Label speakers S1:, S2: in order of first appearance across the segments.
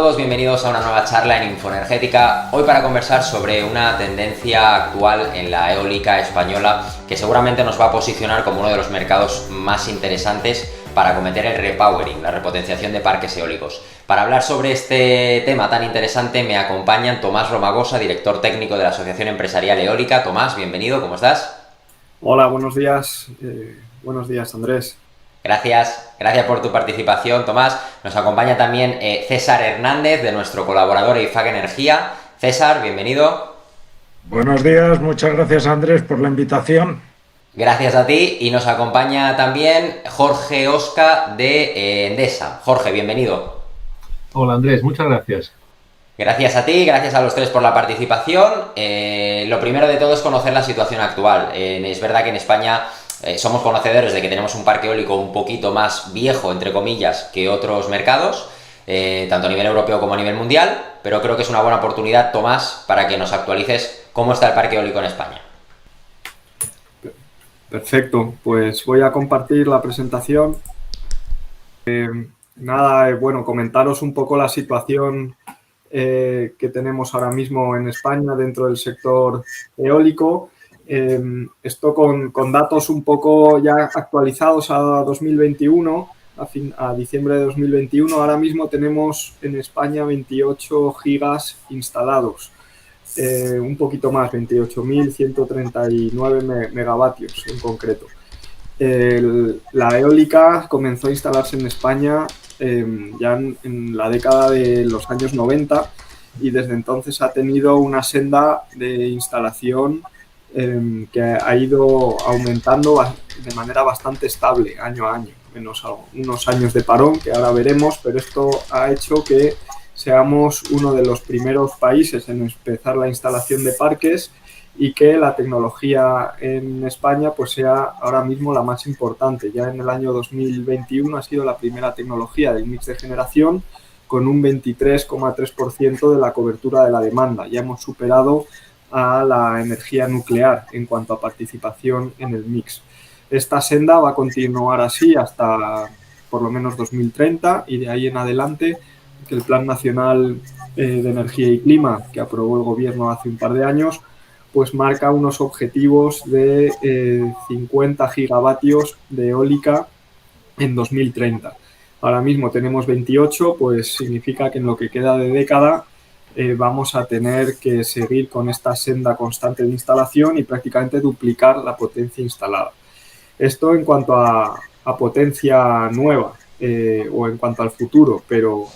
S1: todos, bienvenidos a una nueva charla en Infoenergética. Hoy para conversar sobre una tendencia actual en la eólica española que seguramente nos va a posicionar como uno de los mercados más interesantes para acometer el repowering, la repotenciación de parques eólicos. Para hablar sobre este tema tan interesante me acompañan Tomás Romagosa, director técnico de la Asociación Empresarial Eólica. Tomás, bienvenido, ¿cómo estás?
S2: Hola, buenos días. Buenos días, Andrés.
S1: Gracias por tu participación, Tomás. Nos acompaña también César Hernández, de nuestro colaborador IFAC Energía. César, bienvenido.
S3: Buenos días, muchas gracias Andrés por la invitación.
S1: Gracias a ti. Y nos acompaña también Jorge Osca de Endesa. Jorge, bienvenido.
S4: Hola Andrés, muchas gracias.
S1: Gracias a ti, gracias a los tres por la participación. Lo primero de todo es conocer la situación actual. Es verdad que en España somos conocedores de que tenemos un parque eólico un poquito más viejo, entre comillas, que otros mercados, tanto a nivel europeo como a nivel mundial, pero creo que es una buena oportunidad, Tomás, para que nos actualices cómo está el parque eólico en España.
S2: Perfecto, pues voy a compartir la presentación. Bueno, comentaros un poco la situación que tenemos ahora mismo en España dentro del sector eólico. Esto con datos un poco ya actualizados a 2021, a diciembre de 2021. Ahora mismo tenemos en España 28 gigas instalados, un poquito más, 28.139 megavatios en concreto. La eólica comenzó a instalarse en España ya en la década de los años 90 y desde entonces ha tenido una senda de instalación que ha ido aumentando de manera bastante estable año a año, menos unos años de parón que ahora veremos, pero esto ha hecho que seamos uno de los primeros países en empezar la instalación de parques y que la tecnología en España pues sea ahora mismo la más importante. Ya en el año 2021 ha sido la primera tecnología del mix de generación con un 23,3% de la cobertura de la demanda. Ya hemos superado a la energía nuclear en cuanto a participación en el mix. Esta senda va a continuar así hasta por lo menos 2030 y de ahí en adelante que el Plan Nacional de Energía y Clima que aprobó el Gobierno hace un par de años pues marca unos objetivos de 50 gigavatios de eólica en 2030. Ahora mismo tenemos 28, pues significa que en lo que queda de década vamos a tener que seguir con esta senda constante de instalación y prácticamente duplicar la potencia instalada. Esto en cuanto a potencia nueva o en cuanto al futuro, pero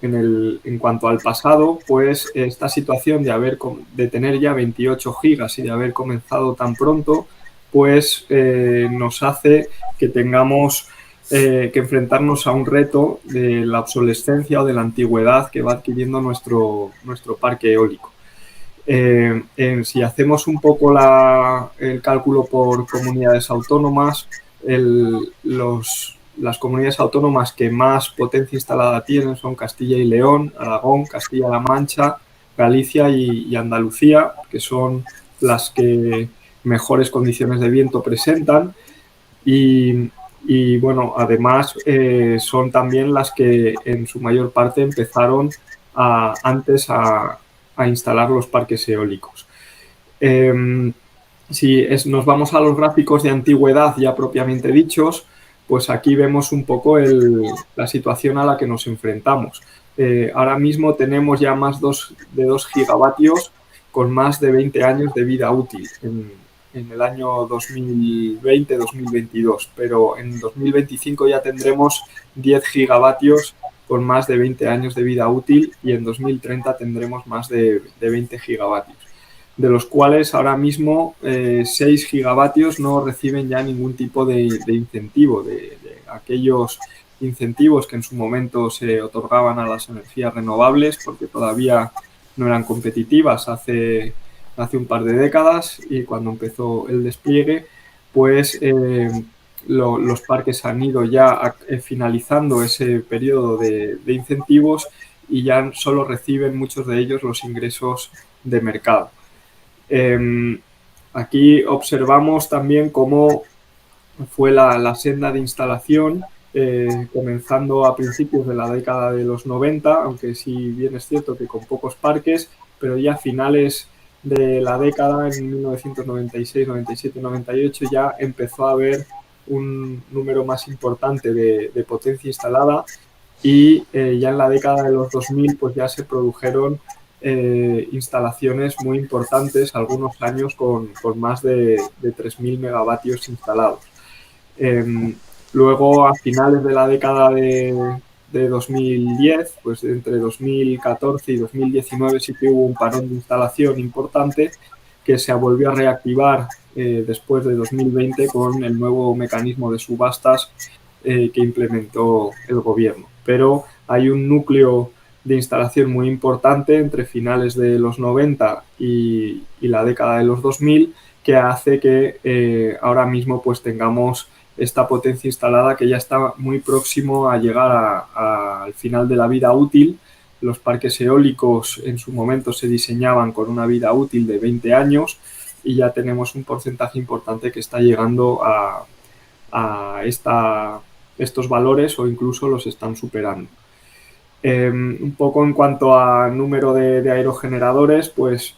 S2: en cuanto al pasado, pues esta situación de tener ya 28 gigas y de haber comenzado tan pronto, pues nos hace que tengamos que enfrentarnos a un reto de la obsolescencia o de la antigüedad que va adquiriendo nuestro parque eólico. Si hacemos un poco el cálculo por comunidades autónomas, las comunidades autónomas que más potencia instalada tienen son Castilla y León, Aragón, Castilla-La Mancha, Galicia y Andalucía, que son las que mejores condiciones de viento presentan y bueno, además son también las que en su mayor parte empezaron antes a instalar los parques eólicos. Nos vamos a los gráficos de antigüedad ya propiamente dichos, pues aquí vemos un poco la situación a la que nos enfrentamos. Ahora mismo tenemos ya de 2 gigavatios con más de 20 años de vida útil en el año 2020-2022, pero en 2025 ya tendremos 10 gigavatios con más de 20 años de vida útil y en 2030 tendremos más de 20 gigavatios, de los cuales ahora mismo 6 gigavatios no reciben ya ningún tipo de incentivo, de aquellos incentivos que en su momento se otorgaban a las energías renovables porque todavía no eran competitivas hace un par de décadas y cuando empezó el despliegue, pues los parques han ido ya finalizando ese periodo de incentivos y ya solo reciben muchos de ellos los ingresos de mercado. Aquí observamos también cómo fue la senda de instalación comenzando a principios de la década de los 90, aunque sí bien es cierto que con pocos parques, pero ya a finales de la década, en 1996, 97, 98, ya empezó a haber un número más importante de potencia instalada y ya en la década de los 2000 pues ya se produjeron instalaciones muy importantes, algunos años con más de 3.000 megavatios instalados. Luego, a finales de la década de 2010, pues entre 2014 y 2019 sí que hubo un parón de instalación importante que se volvió a reactivar después de 2020 con el nuevo mecanismo de subastas que implementó el gobierno. Pero hay un núcleo de instalación muy importante entre finales de los 90 y la década de los 2000 que hace que ahora mismo pues tengamos esta potencia instalada que ya está muy próximo a llegar al final de la vida útil. Los parques eólicos en su momento se diseñaban con una vida útil de 20 años y ya tenemos un porcentaje importante que está llegando a estos valores o incluso los están superando. Un poco en cuanto a número de aerogeneradores, pues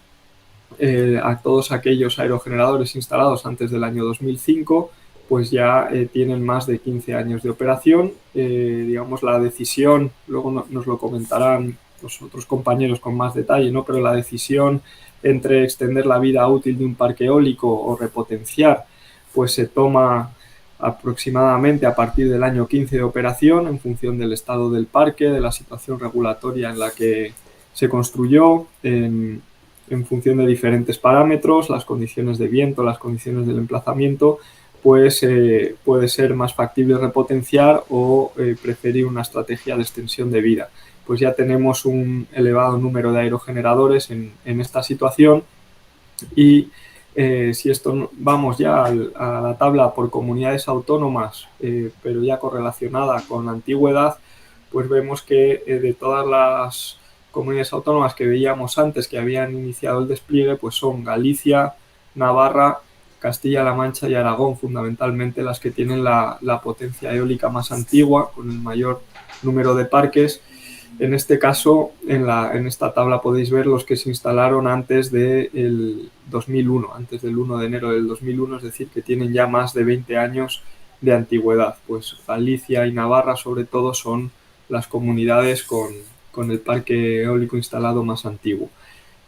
S2: a todos aquellos aerogeneradores instalados antes del año 2005 pues ya tienen más de 15 años de operación. Digamos, la decisión, luego nos lo comentarán los otros compañeros con más detalle, ¿no? Pero la decisión entre extender la vida útil de un parque eólico o repotenciar, pues se toma aproximadamente a partir del año 15 de operación en función del estado del parque, de la situación regulatoria en la que se construyó, en función de diferentes parámetros, las condiciones de viento, las condiciones del emplazamiento, pues puede ser más factible repotenciar o preferir una estrategia de extensión de vida. Pues ya tenemos un elevado número de aerogeneradores en esta situación y si esto vamos ya a la tabla por comunidades autónomas, pero ya correlacionada con la antigüedad, pues vemos que de todas las comunidades autónomas que veíamos antes que habían iniciado el despliegue, pues son Galicia, Navarra, Castilla-La Mancha y Aragón, fundamentalmente las que tienen la potencia eólica más antigua, con el mayor número de parques. En este caso, en esta tabla podéis ver los que se instalaron antes del 2001, antes del 1 de enero del 2001, es decir, que tienen ya más de 20 años de antigüedad. Pues Galicia y Navarra, sobre todo, son las comunidades con el parque eólico instalado más antiguo.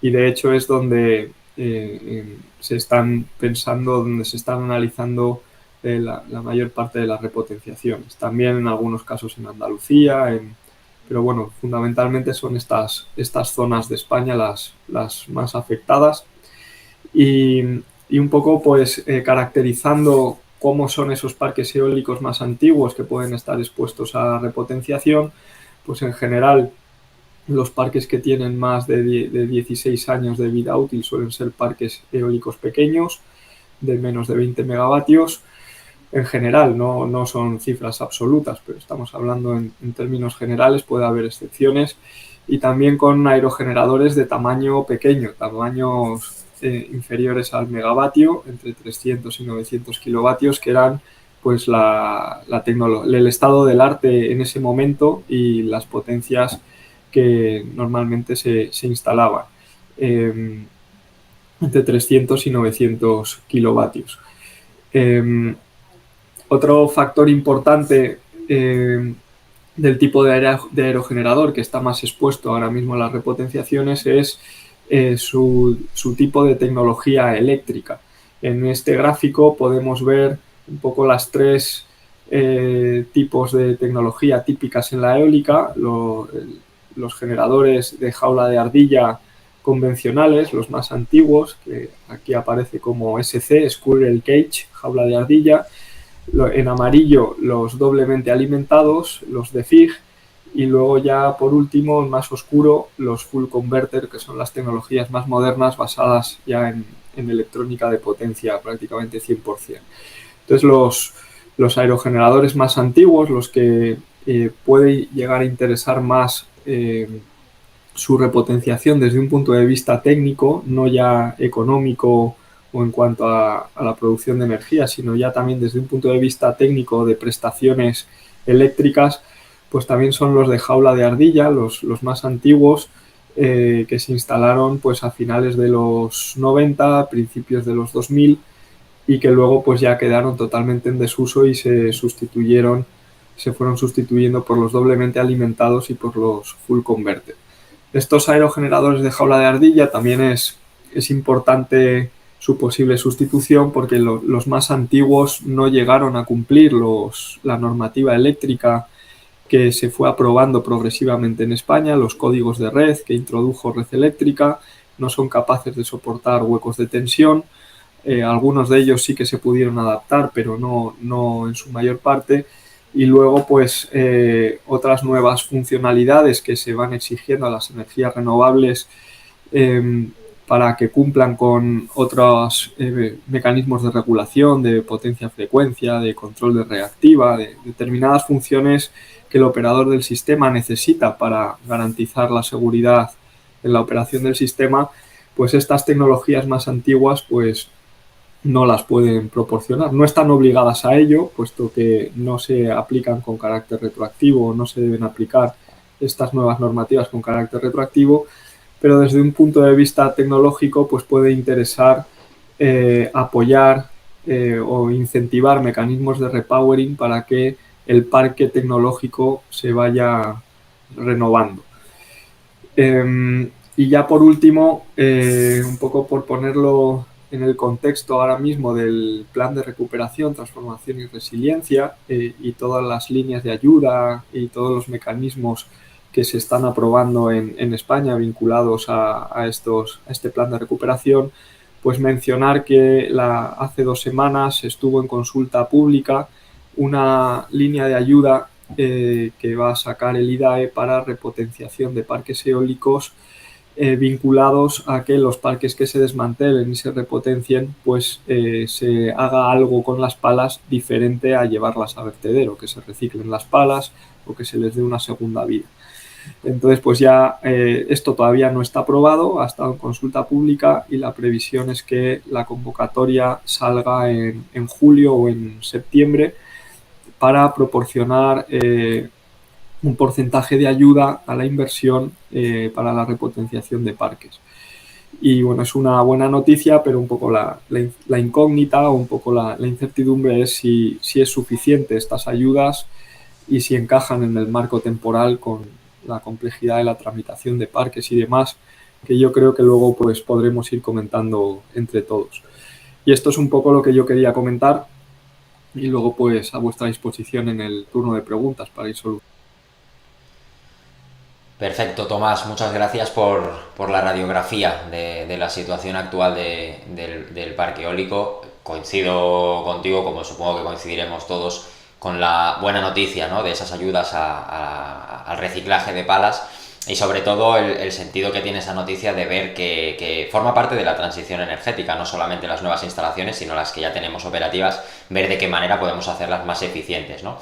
S2: Y de hecho es donde se están pensando, donde se están analizando la mayor parte de las repotenciaciones. También en algunos casos en Andalucía, pero bueno, fundamentalmente son estas zonas de España las más afectadas. Y un poco pues caracterizando cómo son esos parques eólicos más antiguos que pueden estar expuestos a repotenciación, pues en general los parques que tienen más de 16 años de vida útil suelen ser parques eólicos pequeños, de menos de 20 megavatios. En general, no son cifras absolutas, pero estamos hablando en términos generales, puede haber excepciones. Y también con aerogeneradores de tamaño pequeño, tamaños inferiores al megavatio, entre 300 y 900 kilovatios, que eran pues el estado del arte en ese momento y las potencias que normalmente se instalaban, entre 300 y 900 kilovatios. Otro factor importante del tipo de aerogenerador que está más expuesto ahora mismo a las repotenciaciones es su tipo de tecnología eléctrica. En este gráfico podemos ver un poco las tres tipos de tecnología típicas en la eólica, los generadores de jaula de ardilla convencionales, los más antiguos, que aquí aparece como SC, Squirrel Cage, jaula de ardilla. En amarillo, los doblemente alimentados, los de FIG, y luego ya por último, más oscuro, los Full Converter, que son las tecnologías más modernas basadas ya en electrónica de potencia, prácticamente 100%. Entonces los aerogeneradores más antiguos, los que puede llegar a interesar más su repotenciación desde un punto de vista técnico, no ya económico o en cuanto a la producción de energía, sino ya también desde un punto de vista técnico de prestaciones eléctricas, pues también son los de jaula de ardilla, los más antiguos, que se instalaron pues a finales de los 90, principios de los 2000, y que luego pues ya quedaron totalmente en desuso y se fueron sustituyendo por los doblemente alimentados y por los full converter. Estos aerogeneradores de jaula de ardilla también es importante su posible sustitución, porque los más antiguos no llegaron a cumplir la normativa eléctrica que se fue aprobando progresivamente en España. Los códigos de red que introdujo Red Eléctrica no son capaces de soportar huecos de tensión. Algunos de ellos sí que se pudieron adaptar, pero no en su mayor parte. Y luego, pues, otras nuevas funcionalidades que se van exigiendo a las energías renovables para que cumplan con otros mecanismos de regulación, de potencia-frecuencia, de control de reactiva, de determinadas funciones que el operador del sistema necesita para garantizar la seguridad en la operación del sistema, pues estas tecnologías más antiguas pues no las pueden proporcionar. No están obligadas a ello, puesto que no se aplican con carácter retroactivo, no se deben aplicar estas nuevas normativas con carácter retroactivo, pero desde un punto de vista tecnológico pues puede interesar apoyar o incentivar mecanismos de repowering para que el parque tecnológico se vaya renovando. Y ya por último, un poco por ponerlo en el contexto ahora mismo del plan de recuperación, transformación y resiliencia, y todas las líneas de ayuda y todos los mecanismos que se están aprobando en España vinculados a este plan de recuperación, pues mencionar que hace 2 semanas estuvo en consulta pública una línea de ayuda que va a sacar el IDAE para repotenciación de parques eólicos vinculados a que los parques que se desmantelen y se repotencien, pues se haga algo con las palas diferente a llevarlas a vertedero, que se reciclen las palas o que se les dé una segunda vida. Entonces, pues ya esto todavía no está aprobado, ha estado en consulta pública y la previsión es que la convocatoria salga en julio o en septiembre para proporcionar un porcentaje de ayuda a la inversión para la repotenciación de parques. Y bueno, es una buena noticia, pero un poco la incógnita o un poco la incertidumbre es si es suficiente estas ayudas y si encajan en el marco temporal con la complejidad de la tramitación de parques y demás, que yo creo que luego pues podremos ir comentando entre todos. Y esto es un poco lo que yo quería comentar y luego pues a vuestra disposición en el turno de preguntas para ir solucionando.
S1: Perfecto, Tomás, muchas gracias por la radiografía de la situación actual del parque eólico. Coincido contigo, como supongo que coincidiremos todos, con la buena noticia, ¿no?, de esas ayudas al reciclaje de palas, y sobre todo el sentido que tiene esa noticia de ver que forma parte de la transición energética, no solamente las nuevas instalaciones, sino las que ya tenemos operativas, ver de qué manera podemos hacerlas más eficientes, ¿no?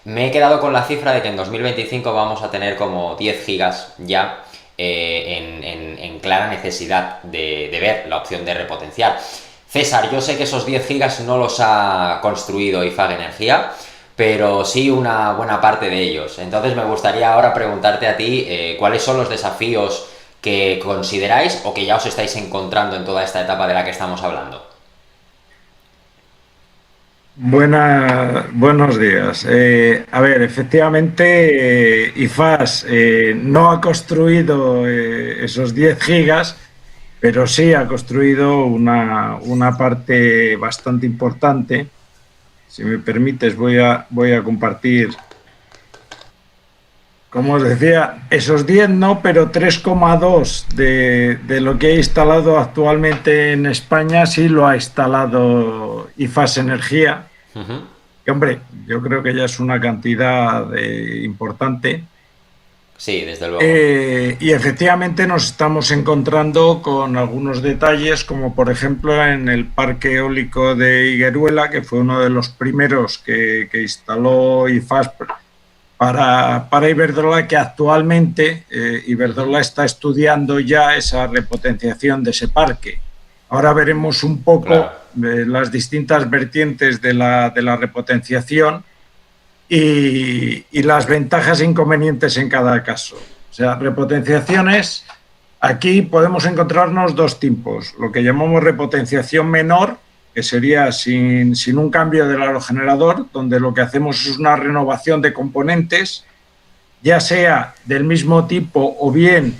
S1: Me he quedado con la cifra de que en 2025 vamos a tener como 10 gigas ya en clara necesidad de ver la opción de repotenciar. César, yo sé que esos 10 gigas no los ha construido IFAG Energía, pero sí una buena parte de ellos. Entonces me gustaría ahora preguntarte a ti cuáles son los desafíos que consideráis o que ya os estáis encontrando en toda esta etapa de la que estamos hablando.
S3: Buenos días. A ver, efectivamente, IFAS no ha construido esos 10 gigas, pero sí ha construido una parte bastante importante. Si me permites, voy a compartir. Como os decía, esos 10 no, pero 3,2 de lo que he instalado actualmente en España sí lo ha instalado IFAS Energía. Uh-huh. Que, hombre, yo creo que ya es una cantidad importante.
S1: Sí, desde luego.
S3: Y efectivamente nos estamos encontrando con algunos detalles, como por ejemplo en el parque eólico de Higueruela, que fue uno de los primeros que instaló IFAS para Iberdrola, que actualmente Iberdrola está estudiando ya esa repotenciación de ese parque. Ahora veremos un poco las distintas vertientes de la repotenciación, y las ventajas e inconvenientes en cada caso. O sea, repotenciaciones, aquí podemos encontrarnos dos tipos. Lo que llamamos repotenciación menor, que sería sin un cambio del aerogenerador, donde lo que hacemos es una renovación de componentes, ya sea del mismo tipo o bien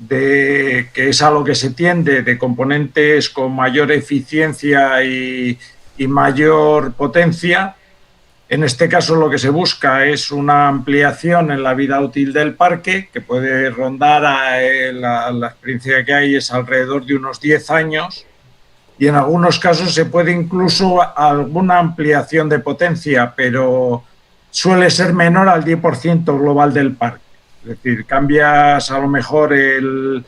S3: que es a lo que se tiende, de componentes con mayor eficiencia y mayor potencia. En este caso lo que se busca es una ampliación en la vida útil del parque, que puede rondar la experiencia que hay es alrededor de unos 10 años, y en algunos casos se puede incluso alguna ampliación de potencia, pero suele ser menor al 10% global del parque. Es decir, cambias a lo mejor el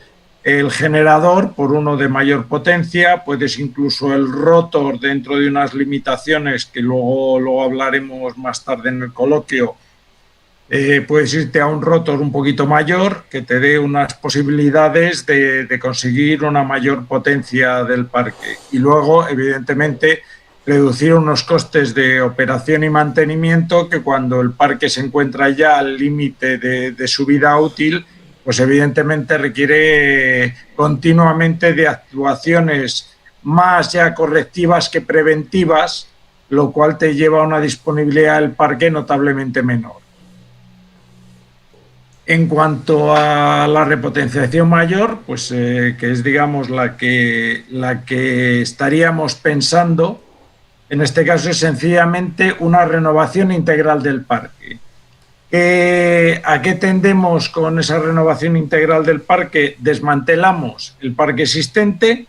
S3: generador por uno de mayor potencia, puedes incluso el rotor dentro de unas limitaciones que luego hablaremos más tarde en el coloquio. Puedes irte a un rotor un poquito mayor que te dé unas posibilidades de conseguir una mayor potencia del parque. Y luego, evidentemente, reducir unos costes de operación y mantenimiento que cuando el parque se encuentra ya al límite de su vida útil, pues evidentemente requiere continuamente de actuaciones más ya correctivas que preventivas, lo cual te lleva a una disponibilidad del parque notablemente menor. En cuanto a la repotenciación mayor, pues que es, digamos, la que estaríamos pensando, en este caso es sencillamente una renovación integral del parque. ¿A qué tendemos con esa renovación integral del parque? Desmantelamos el parque existente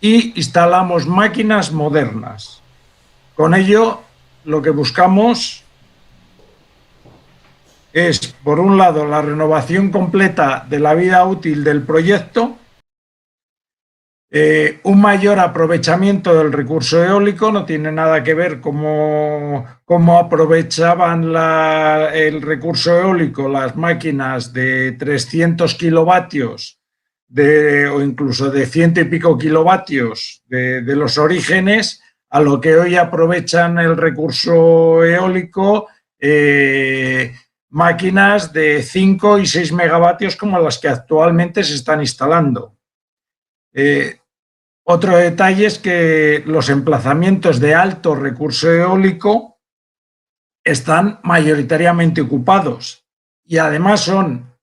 S3: y instalamos máquinas modernas. Con ello, lo que buscamos es, por un lado, la renovación completa de la vida útil del proyecto, un mayor aprovechamiento del recurso eólico, no tiene nada que ver cómo aprovechaban el recurso eólico las máquinas de 300 kilovatios o incluso de 100 y pico kilovatios de los orígenes, a lo que hoy aprovechan el recurso eólico máquinas de 5 y 6 megavatios como las que actualmente se están instalando. Otro detalle es que los emplazamientos de alto recurso eólico están mayoritariamente ocupados y además son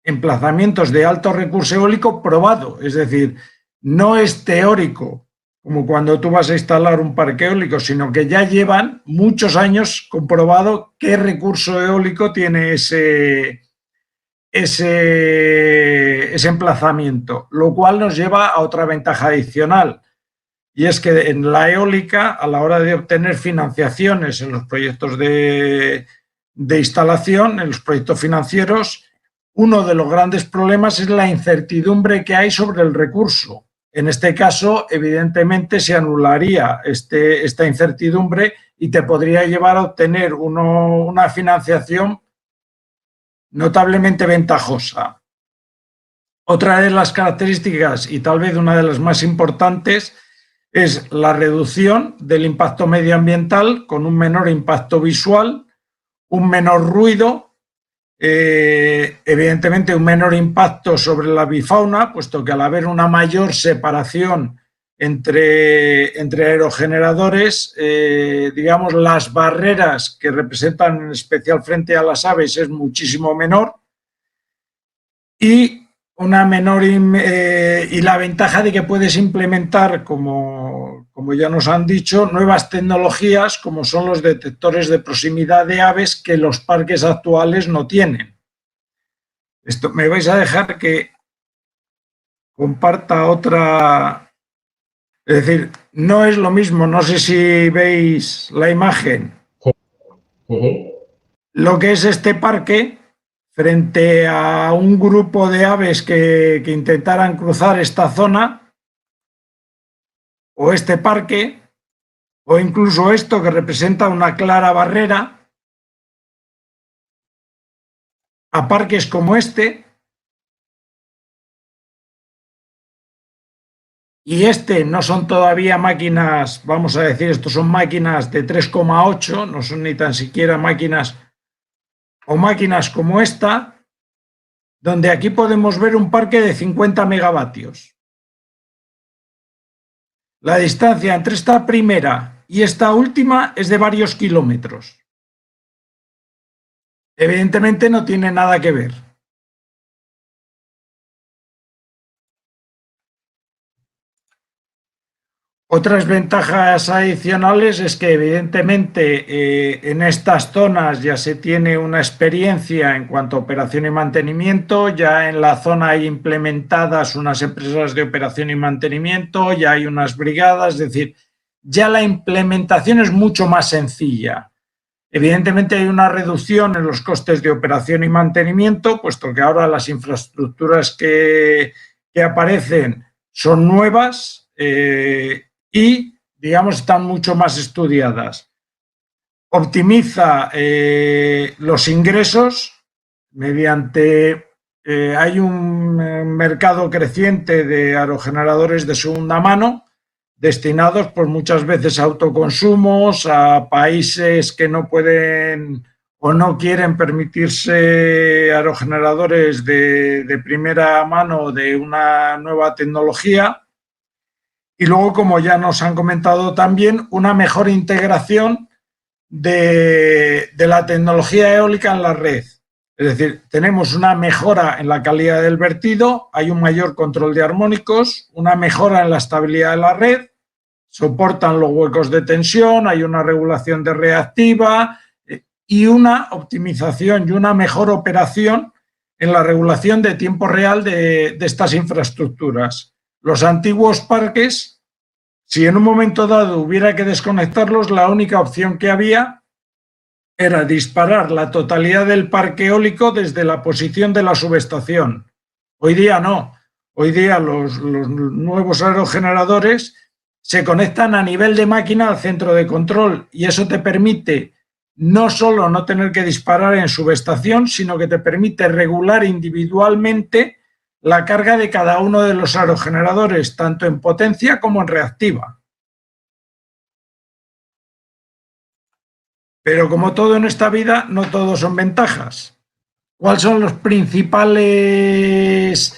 S3: emplazamientos de alto recurso eólico probado, es decir, no es teórico como cuando tú vas a instalar un parque eólico, sino que ya llevan muchos años comprobado qué recurso eólico tiene ese emplazamiento, lo cual nos lleva a otra ventaja adicional, y es que en la eólica, a la hora de obtener financiaciones en los proyectos de instalación, en los proyectos financieros, uno de los grandes problemas es la incertidumbre que hay sobre el recurso. En este caso, evidentemente, se anularía esta incertidumbre y te podría llevar a obtener una financiación notablemente ventajosa. Otra de las características, y tal vez una de las más importantes, es la reducción del impacto medioambiental con un menor impacto visual, un menor ruido, evidentemente un menor impacto sobre la avifauna, puesto que al haber una mayor separación entre aerogeneradores, digamos, las barreras que representan en especial frente a las aves es muchísimo menor, y una menor y la ventaja de que puedes implementar, como ya nos han dicho, nuevas tecnologías como son los detectores de proximidad de aves que los parques actuales no tienen. Esto, me vais a dejar que comparta otra, es decir, no es lo mismo, no sé si veis la imagen, lo que es este parque frente a un grupo de aves que intentaran cruzar esta zona, o este parque, o incluso esto que representa una clara barrera, a parques como este, y no son todavía máquinas, vamos a decir, estos son máquinas de 3,8, no son ni tan siquiera máquinas o máquinas como esta, donde aquí podemos ver un parque de 50 megavatios. La distancia entre esta primera y esta última es de varios kilómetros. Evidentemente no tiene nada que ver. Otras ventajas adicionales es que evidentemente en estas zonas ya se tiene una experiencia en cuanto a operación y mantenimiento, ya en la zona hay implementadas unas empresas de operación y mantenimiento, ya hay unas brigadas, es decir, ya la implementación es mucho más sencilla. Evidentemente hay una reducción en los costes de operación y mantenimiento, puesto que ahora las infraestructuras que aparecen son nuevas, y, digamos, están mucho más estudiadas. Optimiza los ingresos mediante... hay un mercado creciente de aerogeneradores de segunda mano destinados pues, muchas veces a autoconsumos, a países que no pueden o no quieren permitirse aerogeneradores de primera mano de una nueva tecnología. Y luego, como ya nos han comentado también, una mejor integración de la tecnología eólica en la red. Es decir, tenemos una mejora en la calidad del vertido, hay un mayor control de armónicos, una mejora en la estabilidad de la red, soportan los huecos de tensión, hay una regulación de reactiva y una optimización y una mejor operación en la regulación de tiempo real de estas infraestructuras. Los antiguos parques, si en un momento dado hubiera que desconectarlos, la única opción que había era disparar la totalidad del parque eólico desde la posición de la subestación. Hoy día no. Hoy día los nuevos aerogeneradores se conectan a nivel de máquina al centro de control y eso te permite no solo no tener que disparar en subestación, sino que te permite regular individualmente la carga de cada uno de los aerogeneradores, tanto en potencia como en reactiva. Pero como todo en esta vida, no todo son ventajas. ¿Cuáles son los principales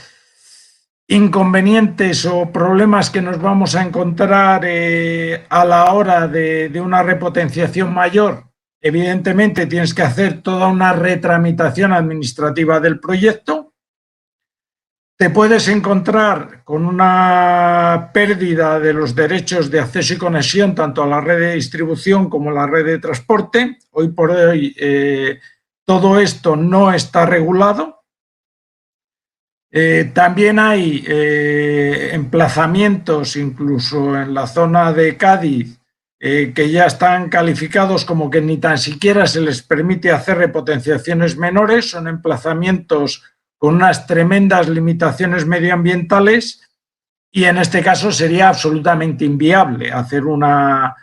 S3: inconvenientes o problemas que nos vamos a encontrar a la hora de una repotenciación mayor? Evidentemente tienes que hacer toda una retramitación administrativa del proyecto. Te puedes encontrar con una pérdida de los derechos de acceso y conexión tanto a la red de distribución como a la red de transporte. Hoy por hoy todo esto no está regulado. También hay emplazamientos, incluso en la zona de Cádiz, que ya están calificados como que ni tan siquiera se les permite hacer repotenciaciones menores, son emplazamientos con unas tremendas limitaciones medioambientales y en este caso sería absolutamente inviable hacer una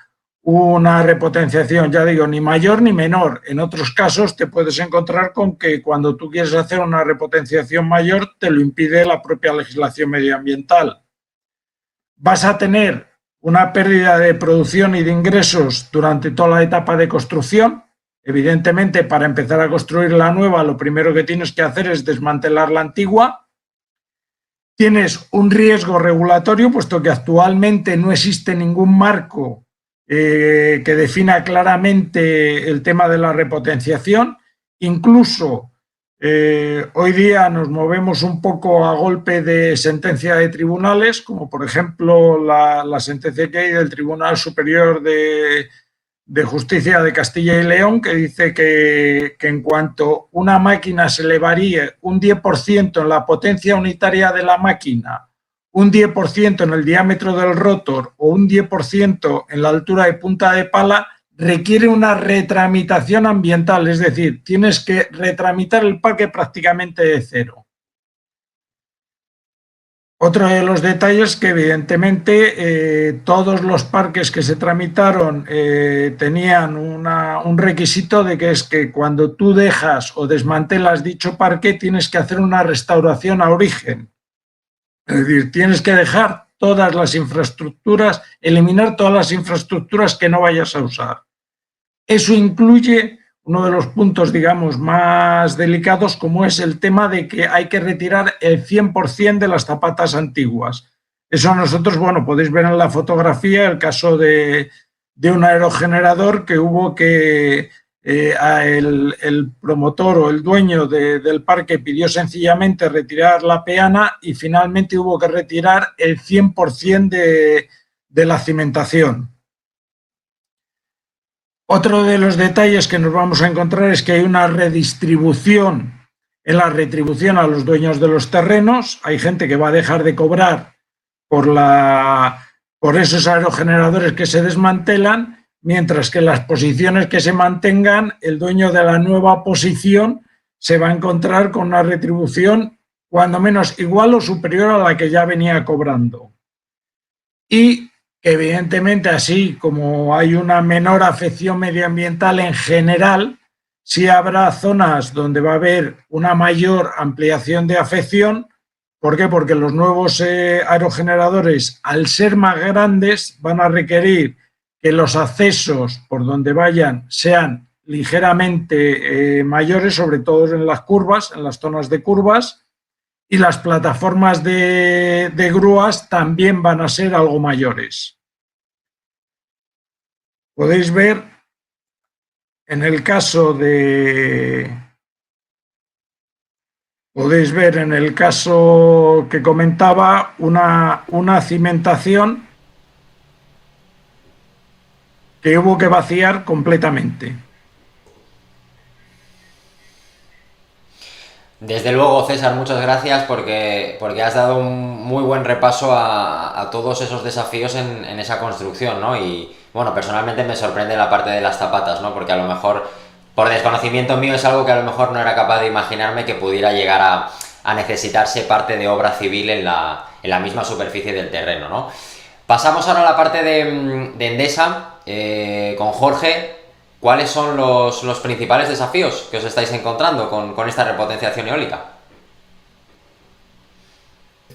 S3: repotenciación, ya digo, ni mayor ni menor. En otros casos te puedes encontrar con que cuando tú quieres hacer una repotenciación mayor te lo impide la propia legislación medioambiental. Vas a tener una pérdida de producción y de ingresos durante toda la etapa de construcción. Evidentemente, para empezar a construir la nueva, lo primero que tienes que hacer es desmantelar la antigua. Tienes un riesgo regulatorio, puesto que actualmente no existe ningún marco que defina claramente el tema de la repotenciación. Incluso hoy día nos movemos un poco a golpe de sentencia de tribunales, como por ejemplo la sentencia que hay del Tribunal Superior de Justicia de Castilla y León, que dice que en cuanto una máquina se le varíe un 10% en la potencia unitaria de la máquina, un 10% en el diámetro del rotor o un 10% en la altura de punta de pala, requiere una retramitación ambiental, es decir, tienes que retramitar el parque prácticamente de cero. Otro de los detalles que evidentemente todos los parques que se tramitaron tenían un requisito de que es que cuando tú dejas o desmantelas dicho parque tienes que hacer una restauración a origen. Es decir, tienes que dejar todas las infraestructuras, eliminar todas las infraestructuras que no vayas a usar. Eso incluye uno de los puntos, digamos, más delicados, como es el tema de que hay que retirar el 100% de las zapatas antiguas. Eso nosotros, bueno, podéis ver en la fotografía el caso de un aerogenerador que hubo que el promotor o el dueño del parque pidió sencillamente retirar la peana y finalmente hubo que retirar el 100% de la cimentación. Otro de los detalles que nos vamos a encontrar es que hay una redistribución en la retribución a los dueños de los terrenos. Hay gente que va a dejar de cobrar por esos aerogeneradores que se desmantelan, mientras que las posiciones que se mantengan, el dueño de la nueva posición se va a encontrar con una retribución cuando menos igual o superior a la que ya venía cobrando. Y que evidentemente, así como hay una menor afección medioambiental en general, sí habrá zonas donde va a haber una mayor ampliación de afección. ¿Por qué? Porque los nuevos aerogeneradores, al ser más grandes, van a requerir que los accesos por donde vayan sean ligeramente mayores, sobre todo en las curvas, en las zonas de curvas, y las plataformas de grúas también van a ser algo mayores. Podéis ver en el caso que comentaba, una cimentación que hubo que vaciar completamente.
S1: Desde luego, César, muchas gracias porque has dado un muy buen repaso a todos esos desafíos en esa construcción, ¿no? Y bueno, personalmente me sorprende la parte de las zapatas, ¿no? Porque a lo mejor, por desconocimiento mío, es algo que a lo mejor no era capaz de imaginarme que pudiera llegar a necesitarse parte de obra civil en la misma superficie del terreno, ¿no? Pasamos ahora a la parte de Endesa, con Jorge. ¿Cuáles son los principales desafíos que os estáis encontrando con esta repotenciación eólica?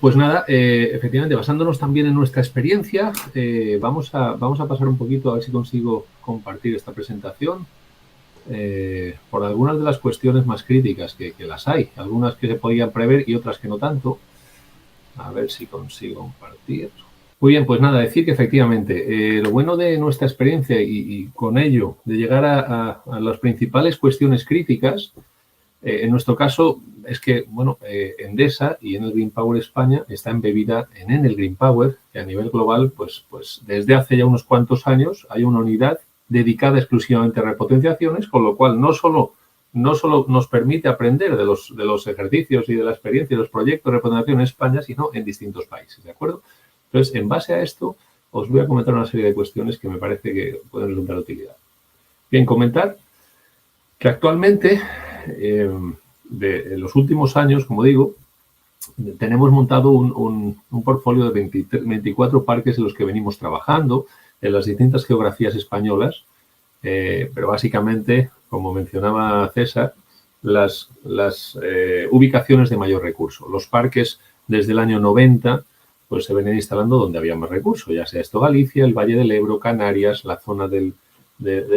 S4: Pues nada, efectivamente, basándonos también en nuestra experiencia, vamos a pasar un poquito a ver si consigo compartir esta presentación por algunas de las cuestiones más críticas que las hay, algunas que se podían prever y otras que no tanto. A ver si consigo compartir. Muy bien, pues nada, decir que efectivamente lo bueno de nuestra experiencia y con ello de llegar a las principales cuestiones críticas, en nuestro caso es que, bueno, Endesa y Enel Green Power España está embebida en Enel Green Power, que a nivel global, pues desde hace ya unos cuantos años hay una unidad dedicada exclusivamente a repotenciaciones, con lo cual no solo nos permite aprender de los ejercicios y de la experiencia y los proyectos de repotenciación en España, sino en distintos países, ¿de acuerdo? Entonces, en base a esto, os voy a comentar una serie de cuestiones que me parece que pueden resultar de utilidad. Bien, comentar que actualmente, en los últimos años, como digo, tenemos montado un portfolio de 24 parques en los que venimos trabajando en las distintas geografías españolas, pero básicamente, como mencionaba César, las ubicaciones de mayor recurso. Los parques desde el año 90 pues se venían instalando donde había más recursos, ya sea esto Galicia, el Valle del Ebro, Canarias, la zona del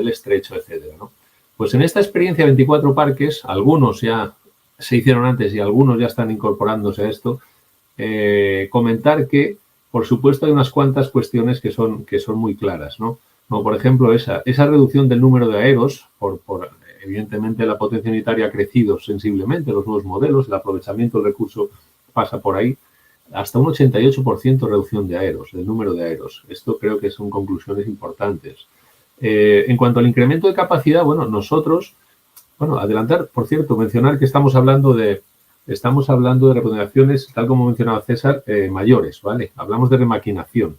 S4: Estrecho, etcétera, ¿no? Pues en esta experiencia de 24 parques, algunos ya se hicieron antes y algunos ya están incorporándose a esto, comentar que, por supuesto, hay unas cuantas cuestiones que son muy claras, ¿no? Como por ejemplo esa reducción del número de aeros, evidentemente la potencia unitaria ha crecido sensiblemente, los nuevos modelos, el aprovechamiento del recurso pasa por ahí, hasta un 88% reducción de aeros, del número de aeros. Esto creo que son conclusiones importantes. En cuanto al incremento de capacidad, adelantar, por cierto, mencionar que estamos hablando de repotenciaciones, tal como mencionaba César, mayores, ¿vale? Hablamos de remaquinación.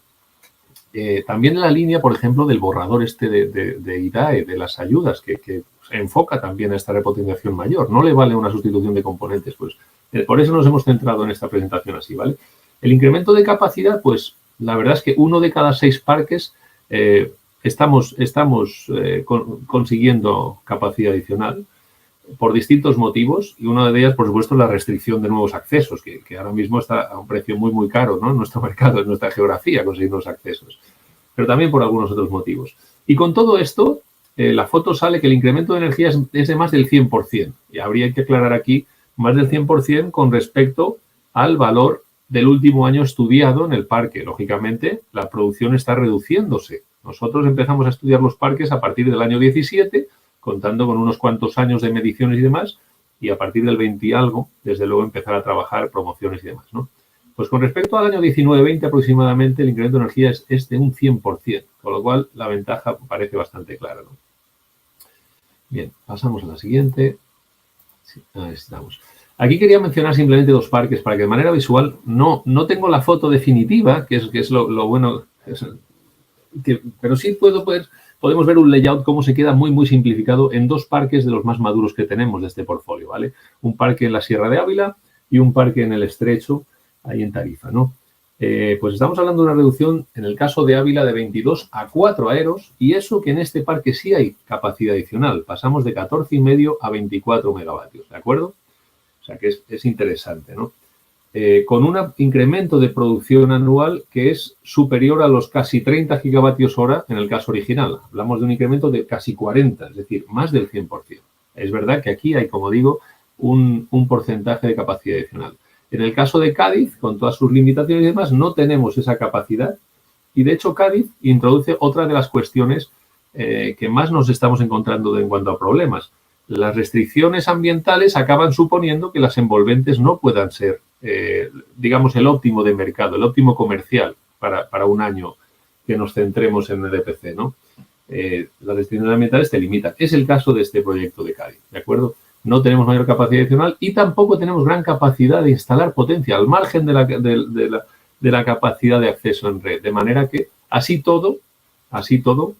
S4: También en la línea, por ejemplo, del borrador de IDAE, de las ayudas, que enfoca también a esta repotenciación mayor. No le vale una sustitución de componentes, pues por eso nos hemos centrado en esta presentación así, ¿vale? El incremento de capacidad, pues la verdad es que 1 de cada 6 parques estamos consiguiendo capacidad adicional. por distintos motivos, y una de ellas, por supuesto, es la restricción de nuevos accesos, que ahora mismo está a un precio muy, muy caro, ¿no? En nuestro mercado, en nuestra geografía, conseguir nuevos accesos, pero también por algunos otros motivos. Y con todo esto, la foto sale que el incremento de energía es de más del 100%, y habría que aclarar aquí más del 100% con respecto al valor del último año estudiado en el parque. Lógicamente, la producción está reduciéndose. Nosotros empezamos a estudiar los parques a partir del año 17, contando con unos cuantos años de mediciones y demás, y a partir del 20 y algo, desde luego, empezar a trabajar promociones y demás, ¿no? Pues con respecto al año 19-20 aproximadamente, el incremento de energía es de un 100%, con lo cual la ventaja parece bastante clara, ¿no? Bien, pasamos a la siguiente. Sí, ahí estamos. Aquí quería mencionar simplemente dos parques para que de manera visual no tengo la foto definitiva, que es lo bueno, pero sí podemos ver un layout cómo se queda muy, muy simplificado en dos parques de los más maduros que tenemos de este portfolio, ¿vale? Un parque en la Sierra de Ávila y un parque en el Estrecho, ahí en Tarifa, ¿no? Pues estamos hablando de una reducción, en el caso de Ávila, de 22 a 4 aeros, y eso que en este parque sí hay capacidad adicional. Pasamos de 14,5 a 24 megavatios, ¿de acuerdo? O sea que es interesante, ¿no? Con un incremento de producción anual que es superior a los casi 30 gigavatios hora en el caso original. Hablamos de un incremento de casi 40, es decir, más del 100%. Es verdad que aquí hay, como digo, un porcentaje de capacidad adicional. En el caso de Cádiz, con todas sus limitaciones y demás, no tenemos esa capacidad, y de hecho Cádiz introduce otra de las cuestiones que más nos estamos encontrando en cuanto a problemas. Las restricciones ambientales acaban suponiendo que las envolventes no puedan ser, digamos, el óptimo de mercado, el óptimo comercial para un año que nos centremos en el EPC, ¿no? Las restricciones ambientales te limitan. Es el caso de este proyecto de Cádiz, ¿de acuerdo? No tenemos mayor capacidad adicional y tampoco tenemos gran capacidad de instalar potencia al margen de la capacidad de acceso en red. De manera que, así todo,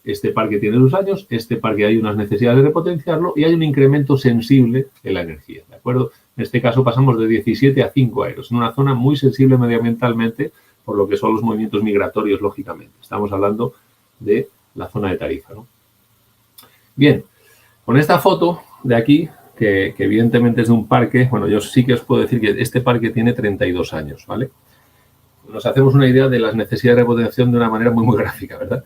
S4: este parque tiene 2 años, este parque hay unas necesidades de repotenciarlo y hay un incremento sensible en la energía, ¿de acuerdo? En este caso pasamos de 17 a 5 aeros, en una zona muy sensible medioambientalmente, por lo que son los movimientos migratorios, lógicamente. Estamos hablando de la zona de Tarifa, ¿no? Bien, con esta foto de aquí, que evidentemente es de un parque, bueno, yo sí que os puedo decir que este parque tiene 32 años, ¿vale? Nos hacemos una idea de las necesidades de repotenciación de una manera muy, muy gráfica, ¿verdad?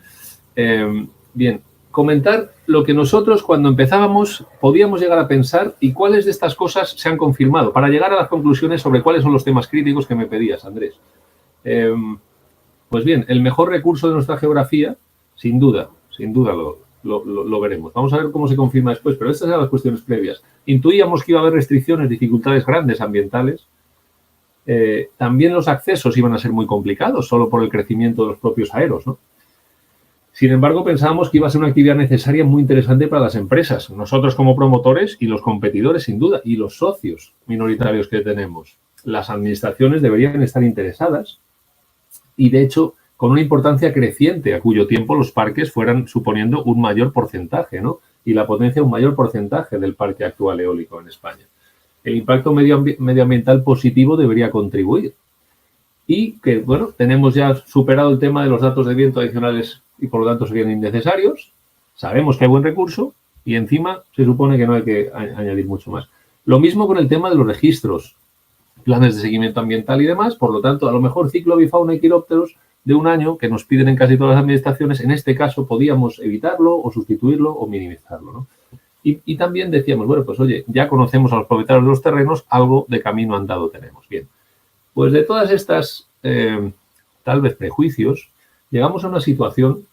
S4: Bien, comentar lo que nosotros cuando empezábamos podíamos llegar a pensar y cuáles de estas cosas se han confirmado para llegar a las conclusiones sobre cuáles son los temas críticos que me pedías, Andrés. Pues bien, el mejor recurso de nuestra geografía, sin duda lo veremos. Vamos a ver cómo se confirma después, pero estas eran las cuestiones previas. Intuíamos que iba a haber restricciones, dificultades grandes ambientales. También los accesos iban a ser muy complicados, solo por el crecimiento de los propios aeros, ¿no? Sin embargo, pensábamos que iba a ser una actividad necesaria muy interesante para las empresas, nosotros como promotores y los competidores, sin duda, y los socios minoritarios que tenemos. Las administraciones deberían estar interesadas y, de hecho, con una importancia creciente, a cuyo tiempo los parques fueran suponiendo un mayor porcentaje, ¿no? Y la potencia un mayor porcentaje del parque actual eólico en España. El impacto medioambiental positivo debería contribuir. Y que, bueno, tenemos ya superado el tema de los datos de viento adicionales y por lo tanto serían innecesarios. Sabemos que hay buen recurso y encima se supone que no hay que añadir mucho más. Lo mismo con el tema de los registros, planes de seguimiento ambiental y demás. Por lo tanto, a lo mejor ciclo bifauna y quirópteros de un año que nos piden en casi todas las administraciones, en este caso podíamos evitarlo o sustituirlo o minimizarlo, ¿no? Y también decíamos, bueno, pues oye, ya conocemos a los propietarios de los terrenos, algo de camino andado tenemos. Bien, pues de todas estas, tal vez prejuicios, llegamos a una situación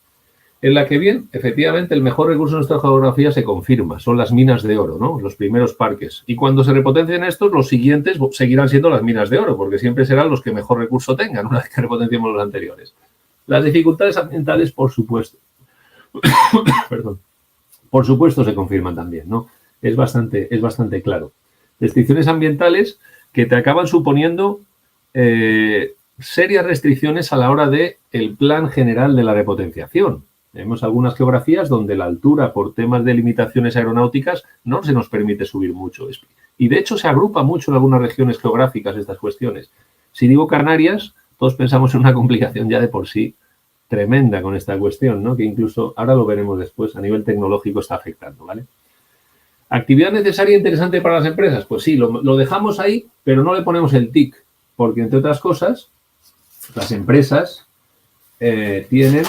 S4: en la que, bien, efectivamente, el mejor recurso de nuestra geografía se confirma, son las minas de oro, ¿no? Los primeros parques. Y cuando se repotencien estos, los siguientes seguirán siendo las minas de oro, porque siempre serán los que mejor recurso tengan, una vez que repotenciemos los anteriores. Las dificultades ambientales, por supuesto, perdón, por supuesto se confirman también, ¿no? Es bastante claro. Restricciones ambientales que te acaban suponiendo serias restricciones a la hora del plan general de la repotenciación. Tenemos algunas geografías donde la altura, por temas de limitaciones aeronáuticas, no se nos permite subir mucho. Y de hecho se agrupa mucho en algunas regiones geográficas estas cuestiones. Si digo Canarias, todos pensamos en una complicación ya de por sí tremenda con esta cuestión, ¿no? Que incluso, ahora lo veremos después, a nivel tecnológico está afectando, ¿vale? ¿Actividad necesaria e interesante para las empresas? Pues sí, lo dejamos ahí, pero no le ponemos el tic, porque entre otras cosas, las empresas tienen,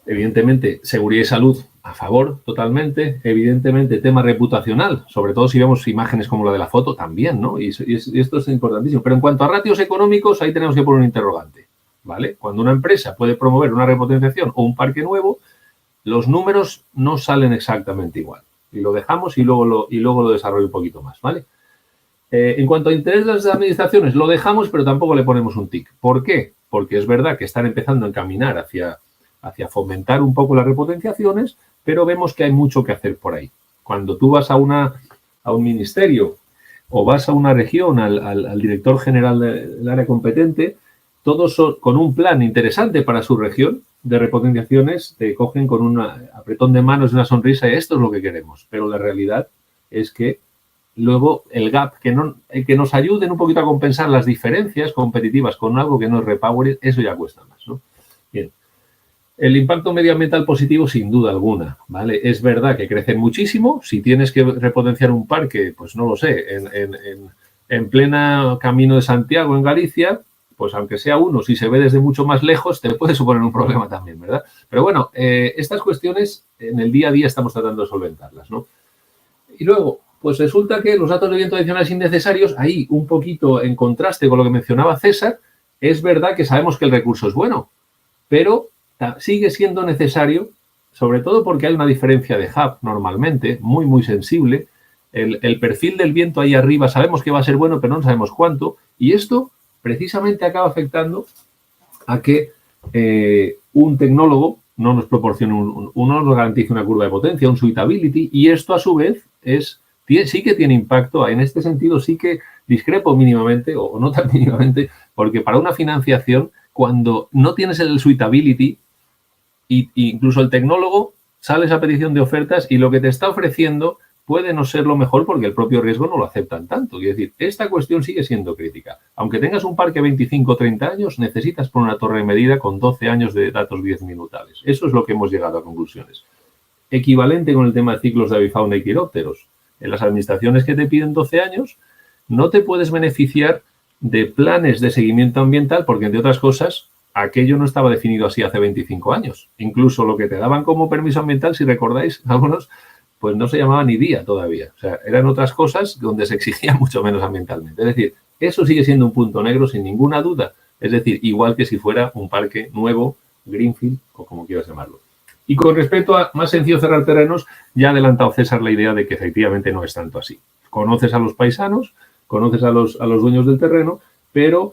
S4: evidentemente, seguridad y salud a favor totalmente, evidentemente, tema reputacional, sobre todo si vemos imágenes como la de la foto también, ¿no? Y esto es importantísimo. Pero en cuanto a ratios económicos, ahí tenemos que poner un interrogante, ¿vale? Cuando una empresa puede promover una repotenciación o un parque nuevo, los números no salen exactamente igual. Y lo dejamos y luego lo desarrollo un poquito más, ¿vale? En cuanto a interés de las administraciones, lo dejamos, pero tampoco le ponemos un tic. ¿Por qué? Porque es verdad que están empezando a encaminar hacia fomentar un poco las repotenciaciones, pero vemos que hay mucho que hacer por ahí. Cuando tú vas a un ministerio o vas a una región, al director general del área competente, todos con un plan interesante para su región de repotenciaciones, te cogen con un apretón de manos y una sonrisa y esto es lo que queremos. Pero la realidad es que luego el gap, que nos ayuden un poquito a compensar las diferencias competitivas con algo que no es repower, eso ya cuesta más, ¿no? Bien. El impacto medioambiental positivo, sin duda alguna, ¿vale? Es verdad que crecen muchísimo. Si tienes que repotenciar un parque, pues no lo sé, en plena Camino de Santiago, en Galicia, pues aunque sea uno, si se ve desde mucho más lejos, te puede suponer un problema también, ¿verdad? Pero bueno, estas cuestiones en el día a día estamos tratando de solventarlas, ¿no? Y luego, pues resulta que los datos de viento adicionales innecesarios, ahí un poquito en contraste con lo que mencionaba César, es verdad que sabemos que el recurso es bueno, pero sigue siendo necesario, sobre todo porque hay una diferencia de hub normalmente, muy, muy sensible. El perfil del viento ahí arriba sabemos que va a ser bueno, pero no sabemos cuánto. Y esto precisamente acaba afectando a que un tecnólogo no nos proporcione, no nos garantice una curva de potencia, un suitability, y esto a su vez sí que tiene impacto. En este sentido sí que discrepo mínimamente, o no tan mínimamente, porque para una financiación, cuando no tienes el suitability, incluso el tecnólogo sale esa petición de ofertas y lo que te está ofreciendo puede no ser lo mejor porque el propio riesgo no lo aceptan tanto. Es decir, esta cuestión sigue siendo crítica. Aunque tengas un parque 25 o 30 años, necesitas poner una torre de medida con 12 años de datos 10 minutales. Eso es lo que hemos llegado a conclusiones. Equivalente con el tema de ciclos de avifauna y quirópteros. En las administraciones que te piden 12 años, no te puedes beneficiar de planes de seguimiento ambiental porque, entre otras cosas, aquello no estaba definido así hace 25 años. Incluso lo que te daban como permiso ambiental, si recordáis, algunos, pues no se llamaba ni día todavía. O sea, eran otras cosas donde se exigía mucho menos ambientalmente. Es decir, eso sigue siendo un punto negro sin ninguna duda. Es decir, igual que si fuera un parque nuevo, greenfield o como quieras llamarlo. Y con respecto a más sencillo cerrar terrenos, ya ha adelantado César la idea de que efectivamente no es tanto así. Conoces a los paisanos, conoces a los dueños del terreno, pero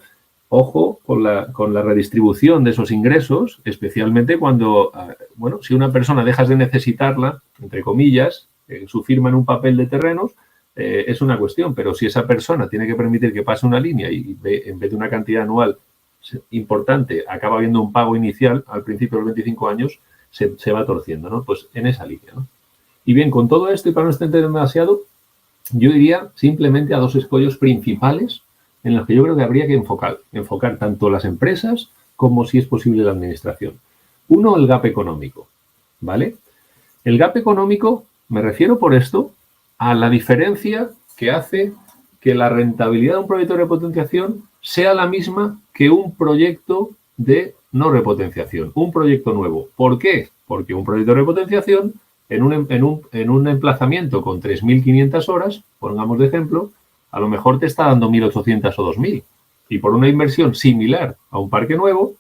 S4: ojo con la redistribución de esos ingresos, especialmente cuando, bueno, si una persona dejas de necesitarla, entre comillas, su firma en un papel de terrenos, es una cuestión, pero si esa persona tiene que permitir que pase una línea y en vez de una cantidad anual importante, acaba habiendo un pago inicial al principio de los 25 años, se va torciendo, ¿no? Pues en esa línea, ¿no? Y bien, con todo esto y para no extender demasiado, yo iría simplemente a dos escollos principales en los que yo creo que habría que enfocar tanto las empresas como, si es posible, la administración. Uno, el gap económico, ¿vale? El gap económico, me refiero por esto a la diferencia que hace que la rentabilidad de un proyecto de repotenciación sea la misma que un proyecto de no repotenciación, un proyecto nuevo. ¿Por qué? Porque un proyecto de repotenciación en un emplazamiento con 3.500 horas, pongamos de ejemplo, a lo mejor te está dando 1.800 o 2.000. Y por una inversión similar a un parque nuevo,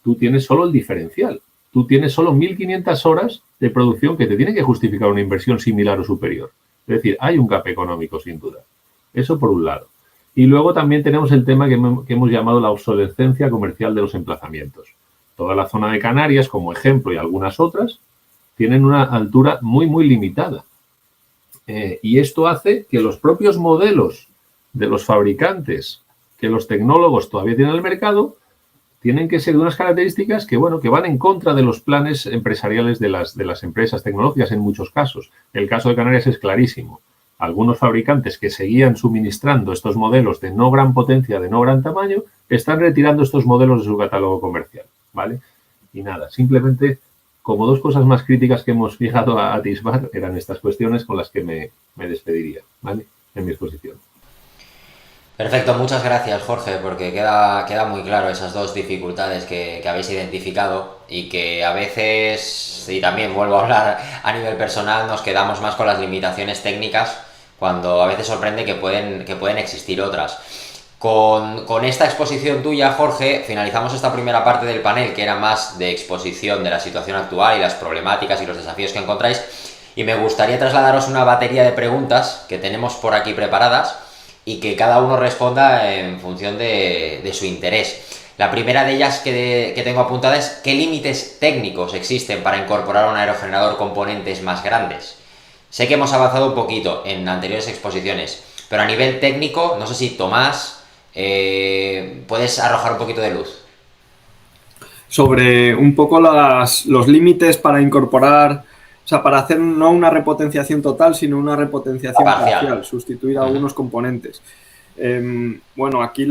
S4: tú tienes solo el diferencial. Tú tienes solo 1.500 horas de producción que te tiene que justificar una inversión similar o superior. Es decir, hay un gap económico sin duda. Eso por un lado. Y luego también tenemos el tema que hemos llamado la obsolescencia comercial de los emplazamientos. Toda la zona de Canarias, como ejemplo, y algunas otras, tienen una altura muy, muy limitada. Y esto hace que los propios modelos de los fabricantes que los tecnólogos todavía tienen en el mercado tienen que ser de unas características que, bueno, que van en contra de los planes empresariales de las empresas tecnológicas en muchos casos. El caso de Canarias es clarísimo. Algunos fabricantes que seguían suministrando estos modelos de no gran potencia, de no gran tamaño, están retirando estos modelos de su catálogo comercial, ¿vale? Y nada, simplemente como dos cosas más críticas que hemos llegado a atisbar eran estas cuestiones con las que me despediría, ¿vale? En mi exposición.
S1: Perfecto, muchas gracias Jorge, porque queda muy claro esas dos dificultades que habéis identificado y que a veces, y también vuelvo a hablar a nivel personal, nos quedamos más con las limitaciones técnicas cuando a veces sorprende que pueden existir otras. Con esta exposición tuya, Jorge, finalizamos esta primera parte del panel, que era más de exposición de la situación actual y las problemáticas y los desafíos que encontráis, y me gustaría trasladaros una batería de preguntas que tenemos por aquí preparadas y que cada uno responda en función de su interés. La primera de ellas que tengo apuntada es: ¿qué límites técnicos existen para incorporar a un aerogenerador componentes más grandes? Sé que hemos avanzado un poquito en anteriores exposiciones, pero a nivel técnico, no sé si Tomás, puedes arrojar un poquito de luz.
S2: Sobre un poco los límites para incorporar, o sea, para hacer no una repotenciación total, sino una repotenciación parcial, sustituir algunos componentes. Bueno, aquí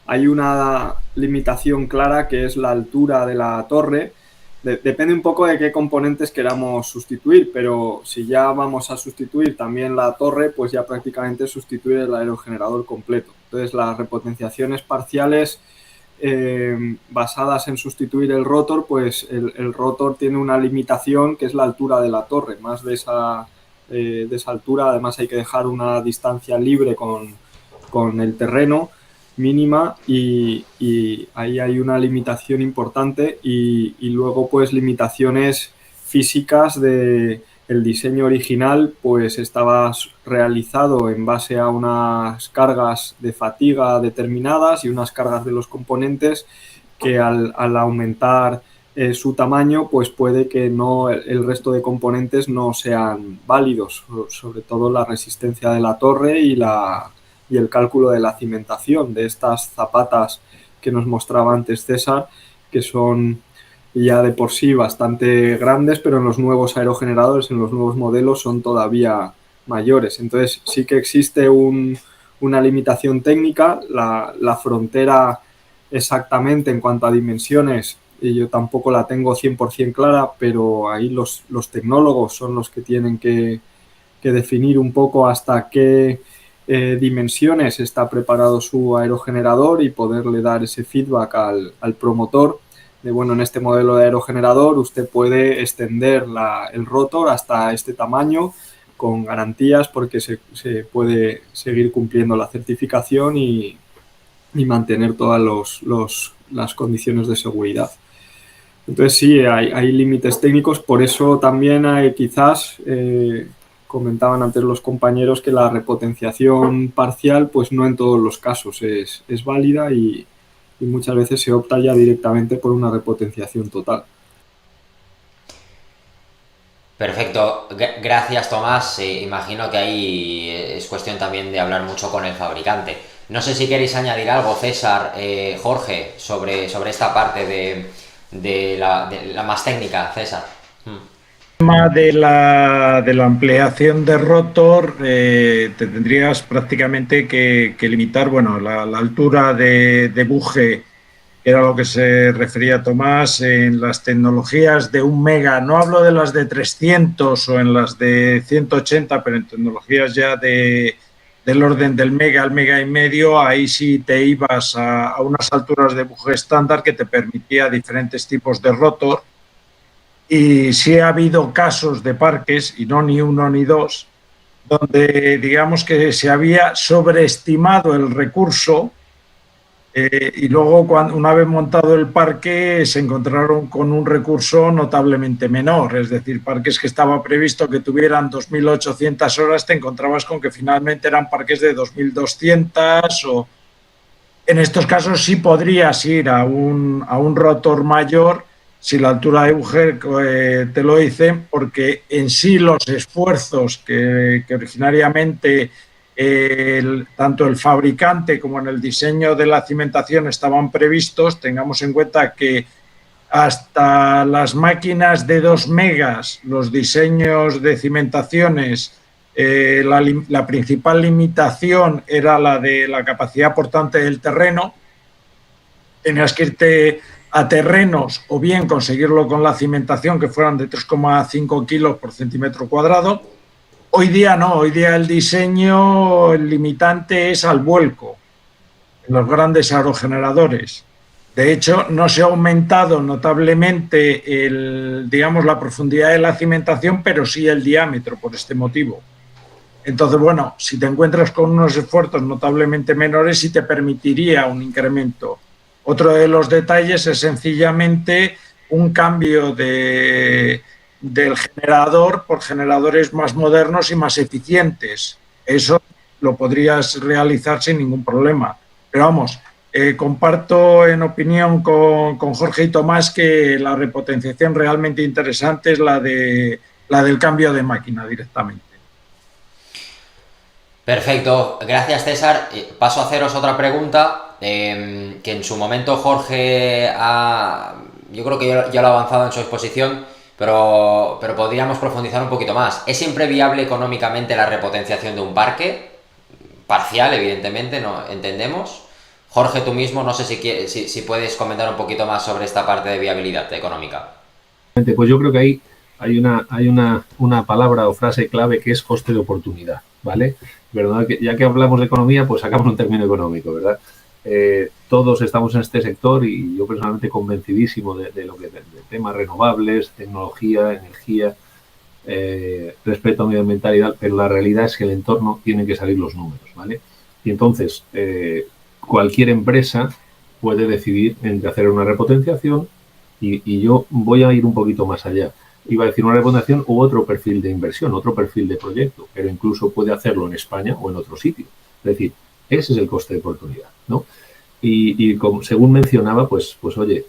S2: hay una limitación clara, que es la altura de la torre. Depende un poco de qué componentes queramos sustituir, pero si ya vamos a sustituir también la torre, pues ya prácticamente sustituir el aerogenerador completo. Entonces, las repotenciaciones parciales basadas en sustituir el rotor, pues el rotor tiene una limitación, que es la altura de la torre. Más de esa altura, además hay que dejar una distancia libre con el terreno mínima, y ahí hay una limitación importante, y luego pues limitaciones físicas de el diseño original, pues estaba realizado en base a unas cargas de fatiga determinadas y unas cargas de los componentes que al aumentar su tamaño, pues puede que el resto de componentes no sean válidos, sobre todo la resistencia de la torre y el cálculo de la cimentación de estas zapatas que nos mostraba antes César, que son ya de por sí bastante grandes, pero en los nuevos aerogeneradores, en los nuevos modelos, son todavía mayores. Entonces sí que existe una limitación técnica. La frontera exactamente en cuanto a dimensiones, y yo tampoco la tengo 100% clara, pero ahí los tecnólogos son los que tienen que definir un poco hasta qué dimensiones está preparado su aerogenerador y poderle dar ese feedback al promotor de, bueno, en este modelo de aerogenerador usted puede extender el rotor hasta este tamaño con garantías, porque se puede seguir cumpliendo la certificación y mantener todas las condiciones de seguridad. Entonces sí, hay límites técnicos. Por eso también hay quizás... comentaban antes los compañeros que la repotenciación parcial, pues no en todos los casos es válida, y muchas veces se opta ya directamente por una repotenciación total.
S1: Perfecto, gracias Tomás. Imagino que ahí es cuestión también de hablar mucho con el fabricante. No sé si queréis añadir algo, César, Jorge, sobre esta parte de la más técnica, César.
S3: El tema de la ampliación de rotor, te tendrías prácticamente que limitar, bueno, la altura de buje, que era lo que se refería Tomás, en las tecnologías de 1 mega. No hablo de las de 300 o en las de 180, pero en tecnologías ya del orden del mega al mega y medio, ahí sí te ibas a unas alturas de buje estándar que te permitía diferentes tipos de rotor. Y sí ha habido casos de parques, y no ni uno ni dos, donde digamos que se había sobreestimado el recurso, y luego una vez montado el parque se encontraron con un recurso notablemente menor. Es decir, parques que estaba previsto que tuvieran 2.800 horas, te encontrabas con que finalmente eran parques de 2.200, o en estos casos sí podrías ir a un rotor mayor si la altura de buje te lo dicen, porque en sí los esfuerzos que originariamente tanto el fabricante como en el diseño de la cimentación estaban previstos. Tengamos en cuenta que hasta las máquinas de 2 megas, los diseños de cimentaciones, la principal limitación era la de la capacidad portante del terreno. tenías que irte a terrenos o bien conseguirlo con la cimentación, que fueran de 3,5 kilos por centímetro cuadrado. Hoy día no, hoy día el diseño, el limitante es al vuelco, en los grandes aerogeneradores. De hecho, no se ha aumentado notablemente digamos, la profundidad de la cimentación, pero sí el diámetro por este motivo. Entonces, bueno, si te encuentras con unos esfuerzos notablemente menores, sí te permitiría un incremento. Otro de los detalles es sencillamente un cambio del generador por generadores más modernos y más eficientes. Eso lo podrías realizar sin ningún problema. Pero vamos, comparto en opinión con Jorge y Tomás que la repotenciación realmente interesante es la del cambio de máquina directamente.
S1: Perfecto, gracias César. Paso a haceros otra pregunta que en su momento Jorge yo creo que ya lo ha avanzado en su exposición, pero podríamos profundizar un poquito más. ¿Es siempre viable económicamente la repotenciación de un parque? Parcial, evidentemente, no entendemos. Jorge, tú mismo, no sé si puedes comentar un poquito más sobre esta parte de viabilidad económica.
S4: Pues yo creo que ahí hay una palabra o frase clave que es coste de oportunidad, ¿vale? ¿Verdad? Ya que hablamos de economía, pues sacamos un término económico, ¿verdad? Todos estamos en este sector y yo personalmente convencidísimo de lo que de temas renovables, tecnología, energía, respeto medioambiental y tal, pero la realidad es que el entorno tienen que salir los números, ¿vale? Y entonces, cualquier empresa puede decidir entre hacer una repotenciación y yo voy a ir un poquito más allá. Iba a decir una repotenciación u otro perfil de inversión, otro perfil de proyecto, pero incluso puede hacerlo en España o en otro sitio. Es decir, ese es el coste de oportunidad, ¿no? Y como, según mencionaba, pues oye,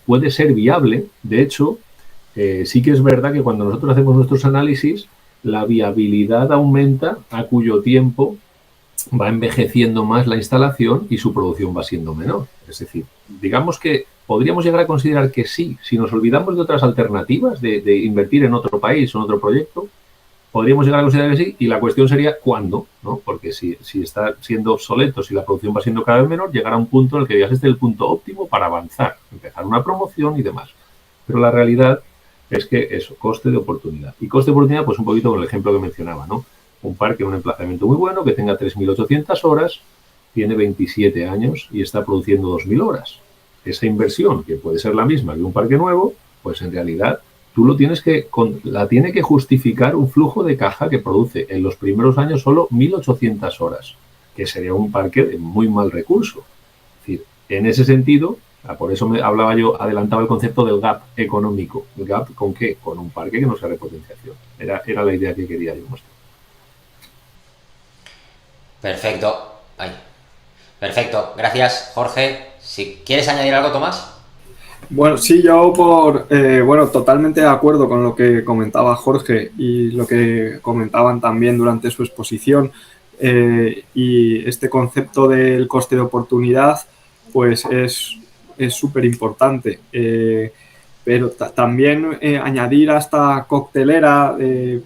S4: puede ser viable. De hecho, sí que es verdad que cuando nosotros hacemos nuestros análisis, la viabilidad aumenta a cuyo tiempo va envejeciendo más la instalación y su producción va siendo menor. Es decir, digamos que podríamos llegar a considerar que sí, si nos olvidamos de otras alternativas, de invertir en otro país o en otro proyecto, podríamos llegar a considerar que sí, y la cuestión sería cuándo, ¿no? Porque si está siendo obsoleto, si la producción va siendo cada vez menor, llegará a un punto en el que ya esté el punto óptimo para avanzar, empezar una promoción y demás. Pero la realidad es que eso, coste de oportunidad. Y coste de oportunidad, pues un poquito con el ejemplo que mencionaba, ¿no? Un parque, un emplazamiento muy bueno, que tenga 3.800 horas, tiene 27 años y está produciendo 2.000 horas. Esa inversión, que puede ser la misma que un parque nuevo, pues en realidad tú la tiene que justificar un flujo de caja que produce en los primeros años solo 1.800 horas, que sería un parque de muy mal recurso. Es decir, en ese sentido, por eso adelantaba el concepto del gap económico. ¿El gap con qué? Con un parque que no sea repotenciación. Era la idea que quería yo mostrar.
S1: Perfecto. Perfecto. Gracias, Jorge. Si quieres añadir algo, Tomás.
S2: Bueno, sí, yo totalmente de acuerdo con lo que comentaba Jorge y lo que comentaban también durante su exposición. Y este concepto del coste de oportunidad, pues es súper importante. Pero también añadir a esta coctelera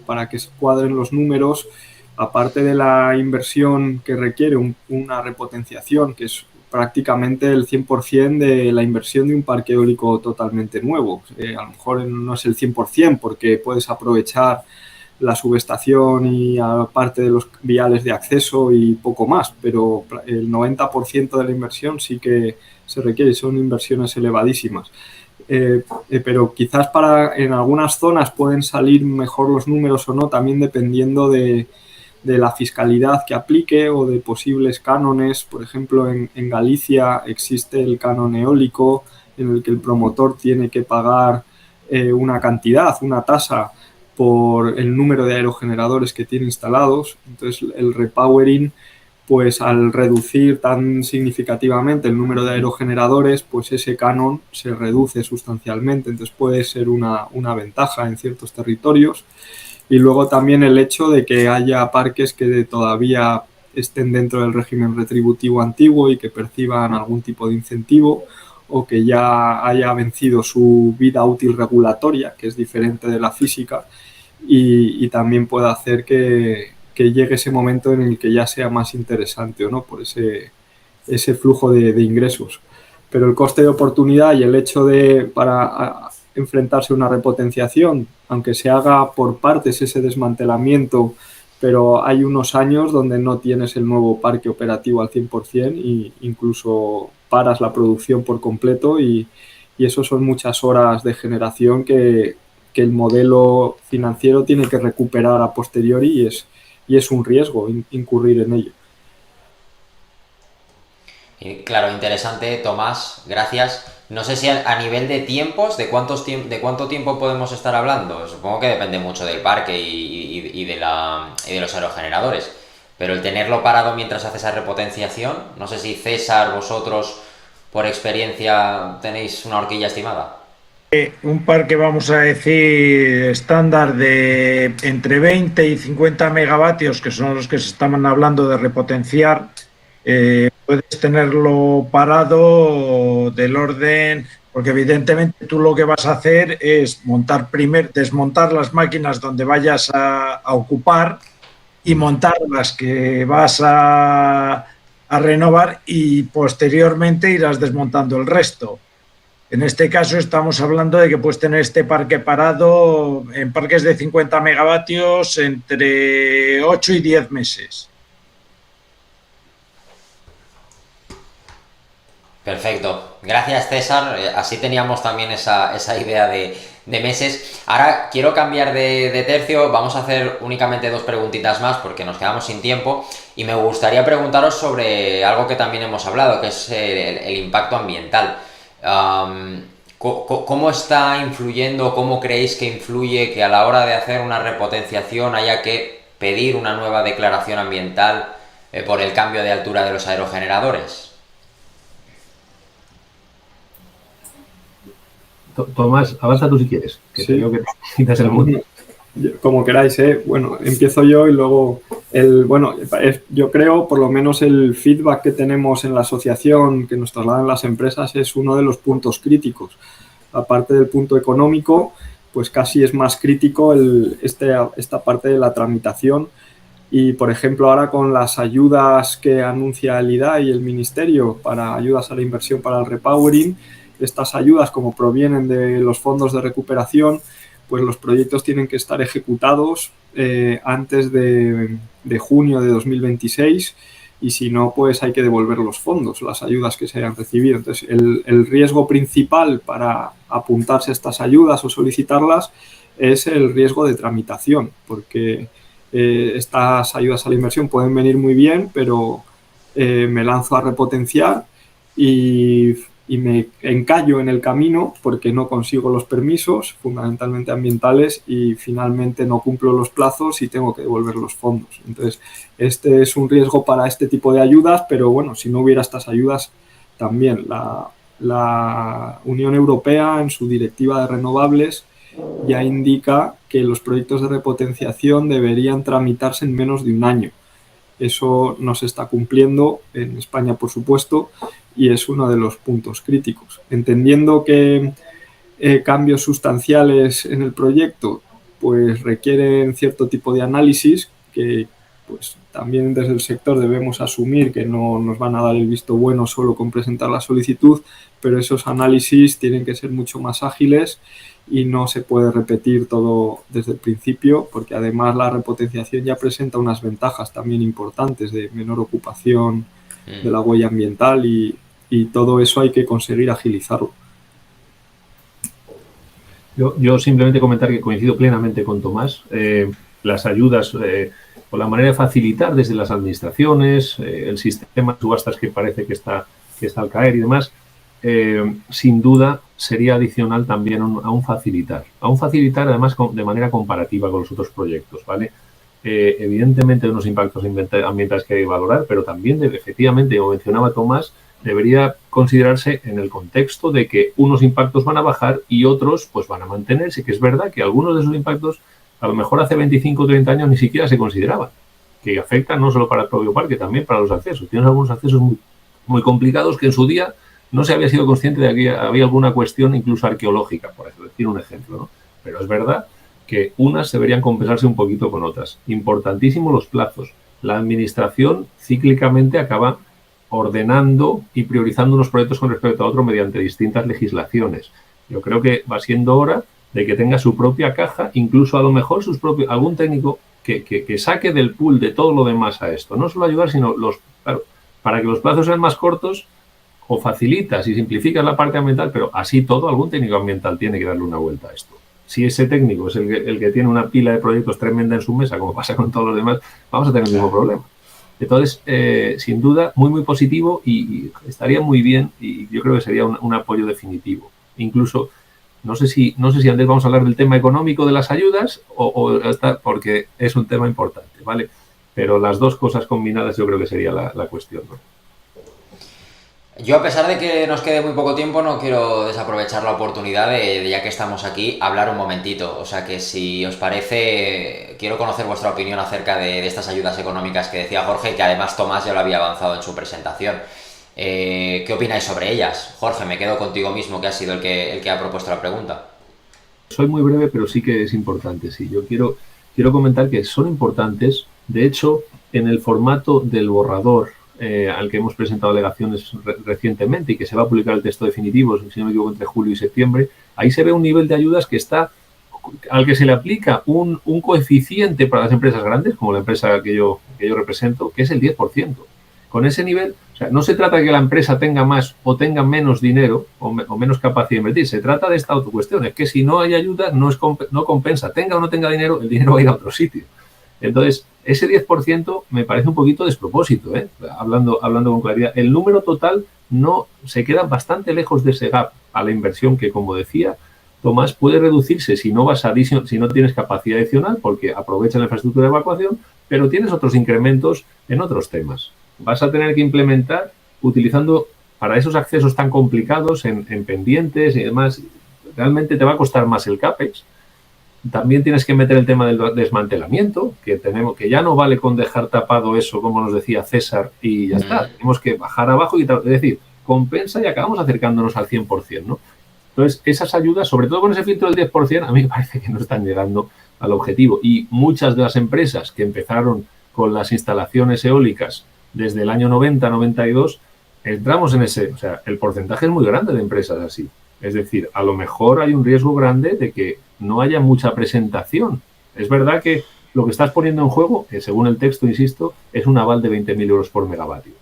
S2: para que se cuadren los números, aparte de la inversión que requiere una repotenciación, que es prácticamente el 100% de la inversión de un parque eólico totalmente nuevo. A lo mejor no es el 100% porque puedes aprovechar la subestación y aparte de los viales de acceso y poco más, pero el 90% de la inversión sí que se requiere, son inversiones elevadísimas. Pero quizás en algunas zonas pueden salir mejor los números o no, también dependiendo de la fiscalidad que aplique o de posibles cánones. Por ejemplo, en Galicia existe el canon eólico en el que el promotor tiene que pagar una cantidad, una tasa por el número de aerogeneradores que tiene instalados. Entonces el repowering, pues al reducir tan significativamente el número de aerogeneradores, pues ese canon se reduce sustancialmente. Entonces puede ser una ventaja en ciertos territorios. Y luego también el hecho de que haya parques que todavía estén dentro del régimen retributivo antiguo y que perciban algún tipo de incentivo, o que ya haya vencido su vida útil regulatoria, que es diferente de la física, y también puede hacer que llegue ese momento en el que ya sea más interesante o no, por ese flujo de ingresos. pero el coste de oportunidad y el hecho de para enfrentarse a una repotenciación, aunque se haga por partes ese desmantelamiento, pero hay unos años donde no tienes el nuevo parque operativo al 100% e incluso paras la producción por completo y eso son muchas horas de generación que el modelo financiero tiene que recuperar a posteriori y es un riesgo incurrir en ello.
S1: Claro, interesante, Tomás, gracias. No sé si a nivel de tiempos, ¿de cuánto tiempo podemos estar hablando? Supongo que depende mucho del parque y de los aerogeneradores. Pero el tenerlo parado mientras hace esa repotenciación, no sé si César, vosotros, por experiencia, tenéis una horquilla estimada.
S3: Un parque, vamos a decir, estándar de entre 20 y 50 megavatios, que son los que se estaban hablando de repotenciar, puedes tenerlo parado del orden, porque evidentemente tú lo que vas a hacer es desmontar las máquinas donde vayas a ocupar y montar las que vas a renovar y posteriormente irás desmontando el resto. En este caso estamos hablando de que puedes tener este parque parado en parques de 50 megavatios entre 8 y 10 meses.
S1: Perfecto. Gracias, César. Así teníamos también esa idea de meses. Ahora quiero cambiar de tercio. Vamos a hacer únicamente 2 preguntitas más porque nos quedamos sin tiempo. Y me gustaría preguntaros sobre algo que también hemos hablado, que es el impacto ambiental. ¿Cómo está influyendo, cómo creéis que influye que a la hora de hacer una repotenciación haya que pedir una nueva declaración ambiental por el cambio de altura de los aerogeneradores?
S4: Tomás, avanza tú si quieres, que
S2: sí.
S4: Creo que necesitas el mundo.
S2: Como queráis, ¿eh? Bueno, empiezo yo y luego yo creo, por lo menos el feedback que tenemos en la asociación, que nos trasladan las empresas, es uno de los puntos críticos. Aparte del punto económico, pues casi es más crítico esta parte de la tramitación. Y, por ejemplo, ahora con las ayudas que anuncia el IDA y el Ministerio para ayudas a la inversión para el repowering, estas ayudas, como provienen de los fondos de recuperación, pues los proyectos tienen que estar ejecutados antes de junio de 2026 y si no, pues hay que devolver los fondos, las ayudas que se hayan recibido. Entonces, el riesgo principal para apuntarse a estas ayudas o solicitarlas es el riesgo de tramitación, porque estas ayudas a la inversión pueden venir muy bien, pero me lanzo a repotenciar y me encallo en el camino porque no consigo los permisos, fundamentalmente ambientales, y finalmente no cumplo los plazos y tengo que devolver los fondos. Entonces, este es un riesgo para este tipo de ayudas, pero bueno, si no hubiera estas ayudas, también la Unión Europea, en su directiva de renovables, ya indica que los proyectos de repotenciación deberían tramitarse en menos de un año. Eso no se está cumpliendo en España, por supuesto, y es uno de los puntos críticos. Entendiendo que cambios sustanciales en el proyecto pues requieren cierto tipo de análisis que pues también desde el sector debemos asumir que no nos van a dar el visto bueno solo con presentar la solicitud, pero esos análisis tienen que ser mucho más ágiles y no se puede repetir todo desde el principio, porque además la repotenciación ya presenta unas ventajas también importantes de menor ocupación de la huella ambiental y todo eso hay que conseguir agilizarlo.
S4: Yo simplemente comentar que coincido plenamente con Tomás. Las ayudas, o la manera de facilitar desde las administraciones, el sistema de subastas que parece que está al caer y demás, sin duda sería adicional también a un facilitar. A un facilitar, además, de manera comparativa con los otros proyectos, ¿vale? Evidentemente hay unos impactos ambientales que hay que valorar, pero también, efectivamente, como mencionaba Tomás, debería considerarse en el contexto de que unos impactos van a bajar y otros pues van a mantenerse, que es verdad que algunos de esos impactos a lo mejor hace 25 o 30 años ni siquiera se consideraban, que afectan no solo para el propio parque, también para los accesos. Tienes algunos accesos muy, muy complicados que en su día no se había sido consciente de que había alguna cuestión incluso arqueológica, por decir un ejemplo, ¿no? Pero es verdad que unas deberían compensarse un poquito con otras. Importantísimo los plazos. La administración cíclicamente acaba ordenando y priorizando unos proyectos con respecto a otros mediante distintas legislaciones. Yo creo que va siendo hora de que tenga su propia caja, incluso a lo mejor algún técnico que saque del pool de todo lo demás a esto. No solo ayudar, sino claro, para que los plazos sean más cortos, o facilitas y simplificas la parte ambiental, pero así todo, algún técnico ambiental tiene que darle una vuelta a esto. Si ese técnico es el que tiene una pila de proyectos tremenda en su mesa, como pasa con todos los demás, vamos a tener el mismo problema. Entonces, sin duda, muy, muy positivo y estaría muy bien, y yo creo que sería un apoyo definitivo. Incluso, no sé si antes vamos a hablar del tema económico de las ayudas, porque es un tema importante, ¿vale? Pero las dos cosas combinadas yo creo que sería la cuestión, ¿no?
S1: Yo, a pesar de que nos quede muy poco tiempo, no quiero desaprovechar la oportunidad de, ya que estamos aquí, hablar un momentito. O sea que, si os parece, quiero conocer vuestra opinión acerca de estas ayudas económicas que decía Jorge, que además Tomás ya lo había avanzado en su presentación. ¿Qué opináis sobre ellas? Jorge, me quedo contigo mismo, que ha sido el que ha propuesto la pregunta.
S4: Soy muy breve, pero sí que es importante. Sí, yo quiero comentar que son importantes. De hecho, en el formato del borrador al que hemos presentado alegaciones recientemente y que se va a publicar el texto definitivo, si no me equivoco, entre julio y septiembre, ahí se ve un nivel de ayudas que está, al que se le aplica un coeficiente para las empresas grandes, como la empresa que yo represento, que es el 10%. Con ese nivel, o sea, no se trata de que la empresa tenga más o tenga menos dinero o menos capacidad de invertir, se trata de esta otra cuestión, es que si no hay ayuda no compensa, tenga o no tenga dinero, el dinero va a ir a otro sitio. Entonces, ese 10% me parece un poquito despropósito, hablando con claridad. El número total no se queda bastante lejos de ese gap a la inversión que, como decía Tomás, puede reducirse si no tienes capacidad adicional, porque aprovecha la infraestructura de evacuación, pero tienes otros incrementos en otros temas. Vas a tener que implementar utilizando para esos accesos tan complicados en pendientes y demás, realmente te va a costar más el CAPEX. También tienes que meter el tema del desmantelamiento, que ya no vale con dejar tapado eso, como nos decía César, y ya está. Tenemos que bajar abajo y, es decir, compensa y acabamos acercándonos al 100%, ¿no? Entonces, esas ayudas, sobre todo con ese filtro del 10%, a mí me parece que no están llegando al objetivo. Y muchas de las empresas que empezaron con las instalaciones eólicas desde el año 90-92, entramos en ese, o sea, el porcentaje es muy grande de empresas así. Es decir, a lo mejor hay un riesgo grande de que no haya mucha presentación. Es verdad que lo que estás poniendo en juego, según el texto, insisto, es un aval de 20.000 euros por megavatio,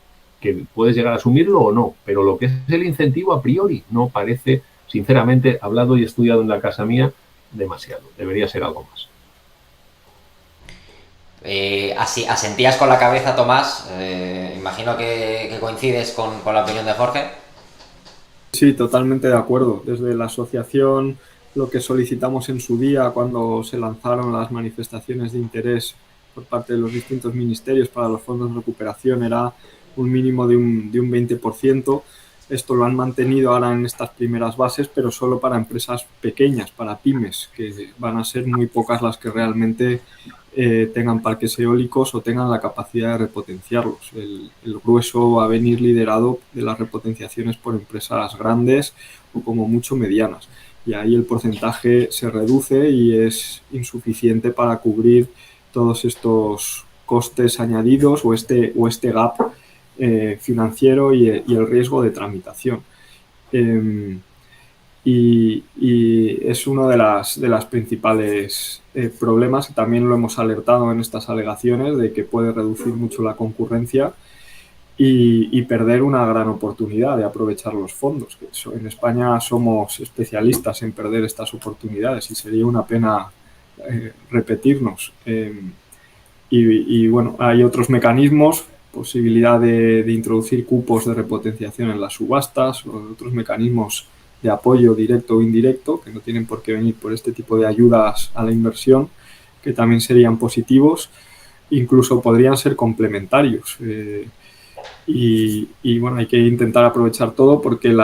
S4: que puedes llegar a asumirlo o no, pero lo que es el incentivo a priori no parece, sinceramente, hablado y estudiado en la casa mía, demasiado. Debería ser algo más.
S1: Así, asentías con la cabeza, Tomás. Imagino que coincides con la opinión de Jorge.
S2: Sí, totalmente de acuerdo. Desde la asociación, lo que solicitamos en su día cuando se lanzaron las manifestaciones de interés por parte de los distintos ministerios para los fondos de recuperación era un mínimo de un 20%. Esto lo han mantenido ahora en estas primeras bases, pero solo para empresas pequeñas, para pymes, que van a ser muy pocas las que realmente tengan parques eólicos o tengan la capacidad de repotenciarlos. El grueso va a venir liderado de las repotenciaciones por empresas grandes o como mucho medianas. Y ahí el porcentaje se reduce y es insuficiente para cubrir todos estos costes añadidos o este gap financiero y el riesgo de tramitación. Y es uno de las principales problemas, que también lo hemos alertado en estas alegaciones, de que puede reducir mucho la concurrencia y perder una gran oportunidad de aprovechar los fondos. En España somos especialistas en perder estas oportunidades y sería una pena repetirnos. Y bueno, hay otros mecanismos, posibilidad de introducir cupos de repotenciación en las subastas o otros mecanismos de apoyo directo o indirecto, que no tienen por qué venir por este tipo de ayudas a la inversión, que también serían positivos, incluso podrían ser complementarios. Y bueno, hay que intentar aprovechar todo porque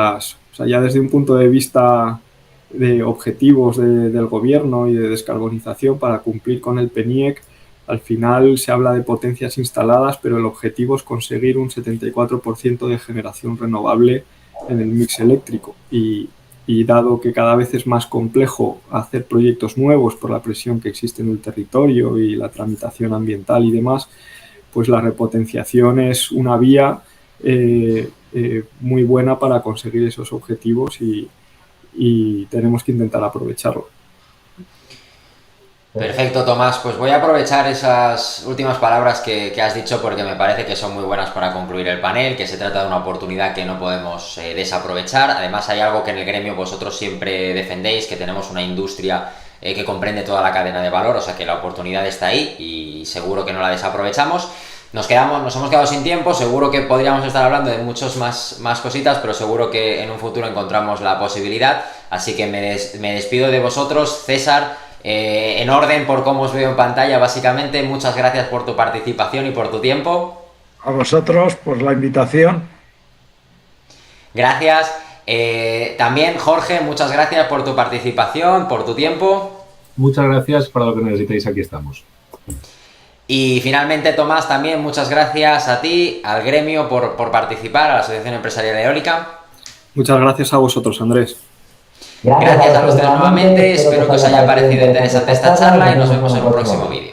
S2: ya desde un punto de vista de objetivos del gobierno y de descarbonización para cumplir con el PNIEC, al final se habla de potencias instaladas, pero el objetivo es conseguir un 74% de generación renovable en el mix eléctrico. Y dado que cada vez es más complejo hacer proyectos nuevos por la presión que existe en el territorio y la tramitación ambiental y demás, pues la repotenciación es una vía muy buena para conseguir esos objetivos y tenemos que intentar aprovecharlo.
S1: Perfecto, Tomás. Pues voy a aprovechar esas últimas palabras que has dicho porque me parece que son muy buenas para concluir el panel, que se trata de una oportunidad que no podemos desaprovechar. Además, hay algo que en el gremio vosotros siempre defendéis, que tenemos una industria que comprende toda la cadena de valor, o sea que la oportunidad está ahí y seguro que no la desaprovechamos. Nos hemos quedado sin tiempo, seguro que podríamos estar hablando de muchas más cositas, pero seguro que en un futuro encontramos la posibilidad. Así que me despido de vosotros, César. En orden por cómo os veo en pantalla, básicamente, muchas gracias por tu participación y por tu tiempo.
S3: A vosotros por la invitación.
S1: Gracias. También, Jorge, muchas gracias por tu participación, por tu tiempo.
S4: Muchas gracias, para lo que necesitéis, aquí estamos.
S1: Y finalmente, Tomás, también muchas gracias a ti, al gremio, por participar, a la Asociación Empresarial Eólica.
S2: Muchas gracias a vosotros, Andrés.
S1: Gracias a los tres nuevamente, espero que os haya parecido interesante esta charla y nos vemos en un próximo vídeo.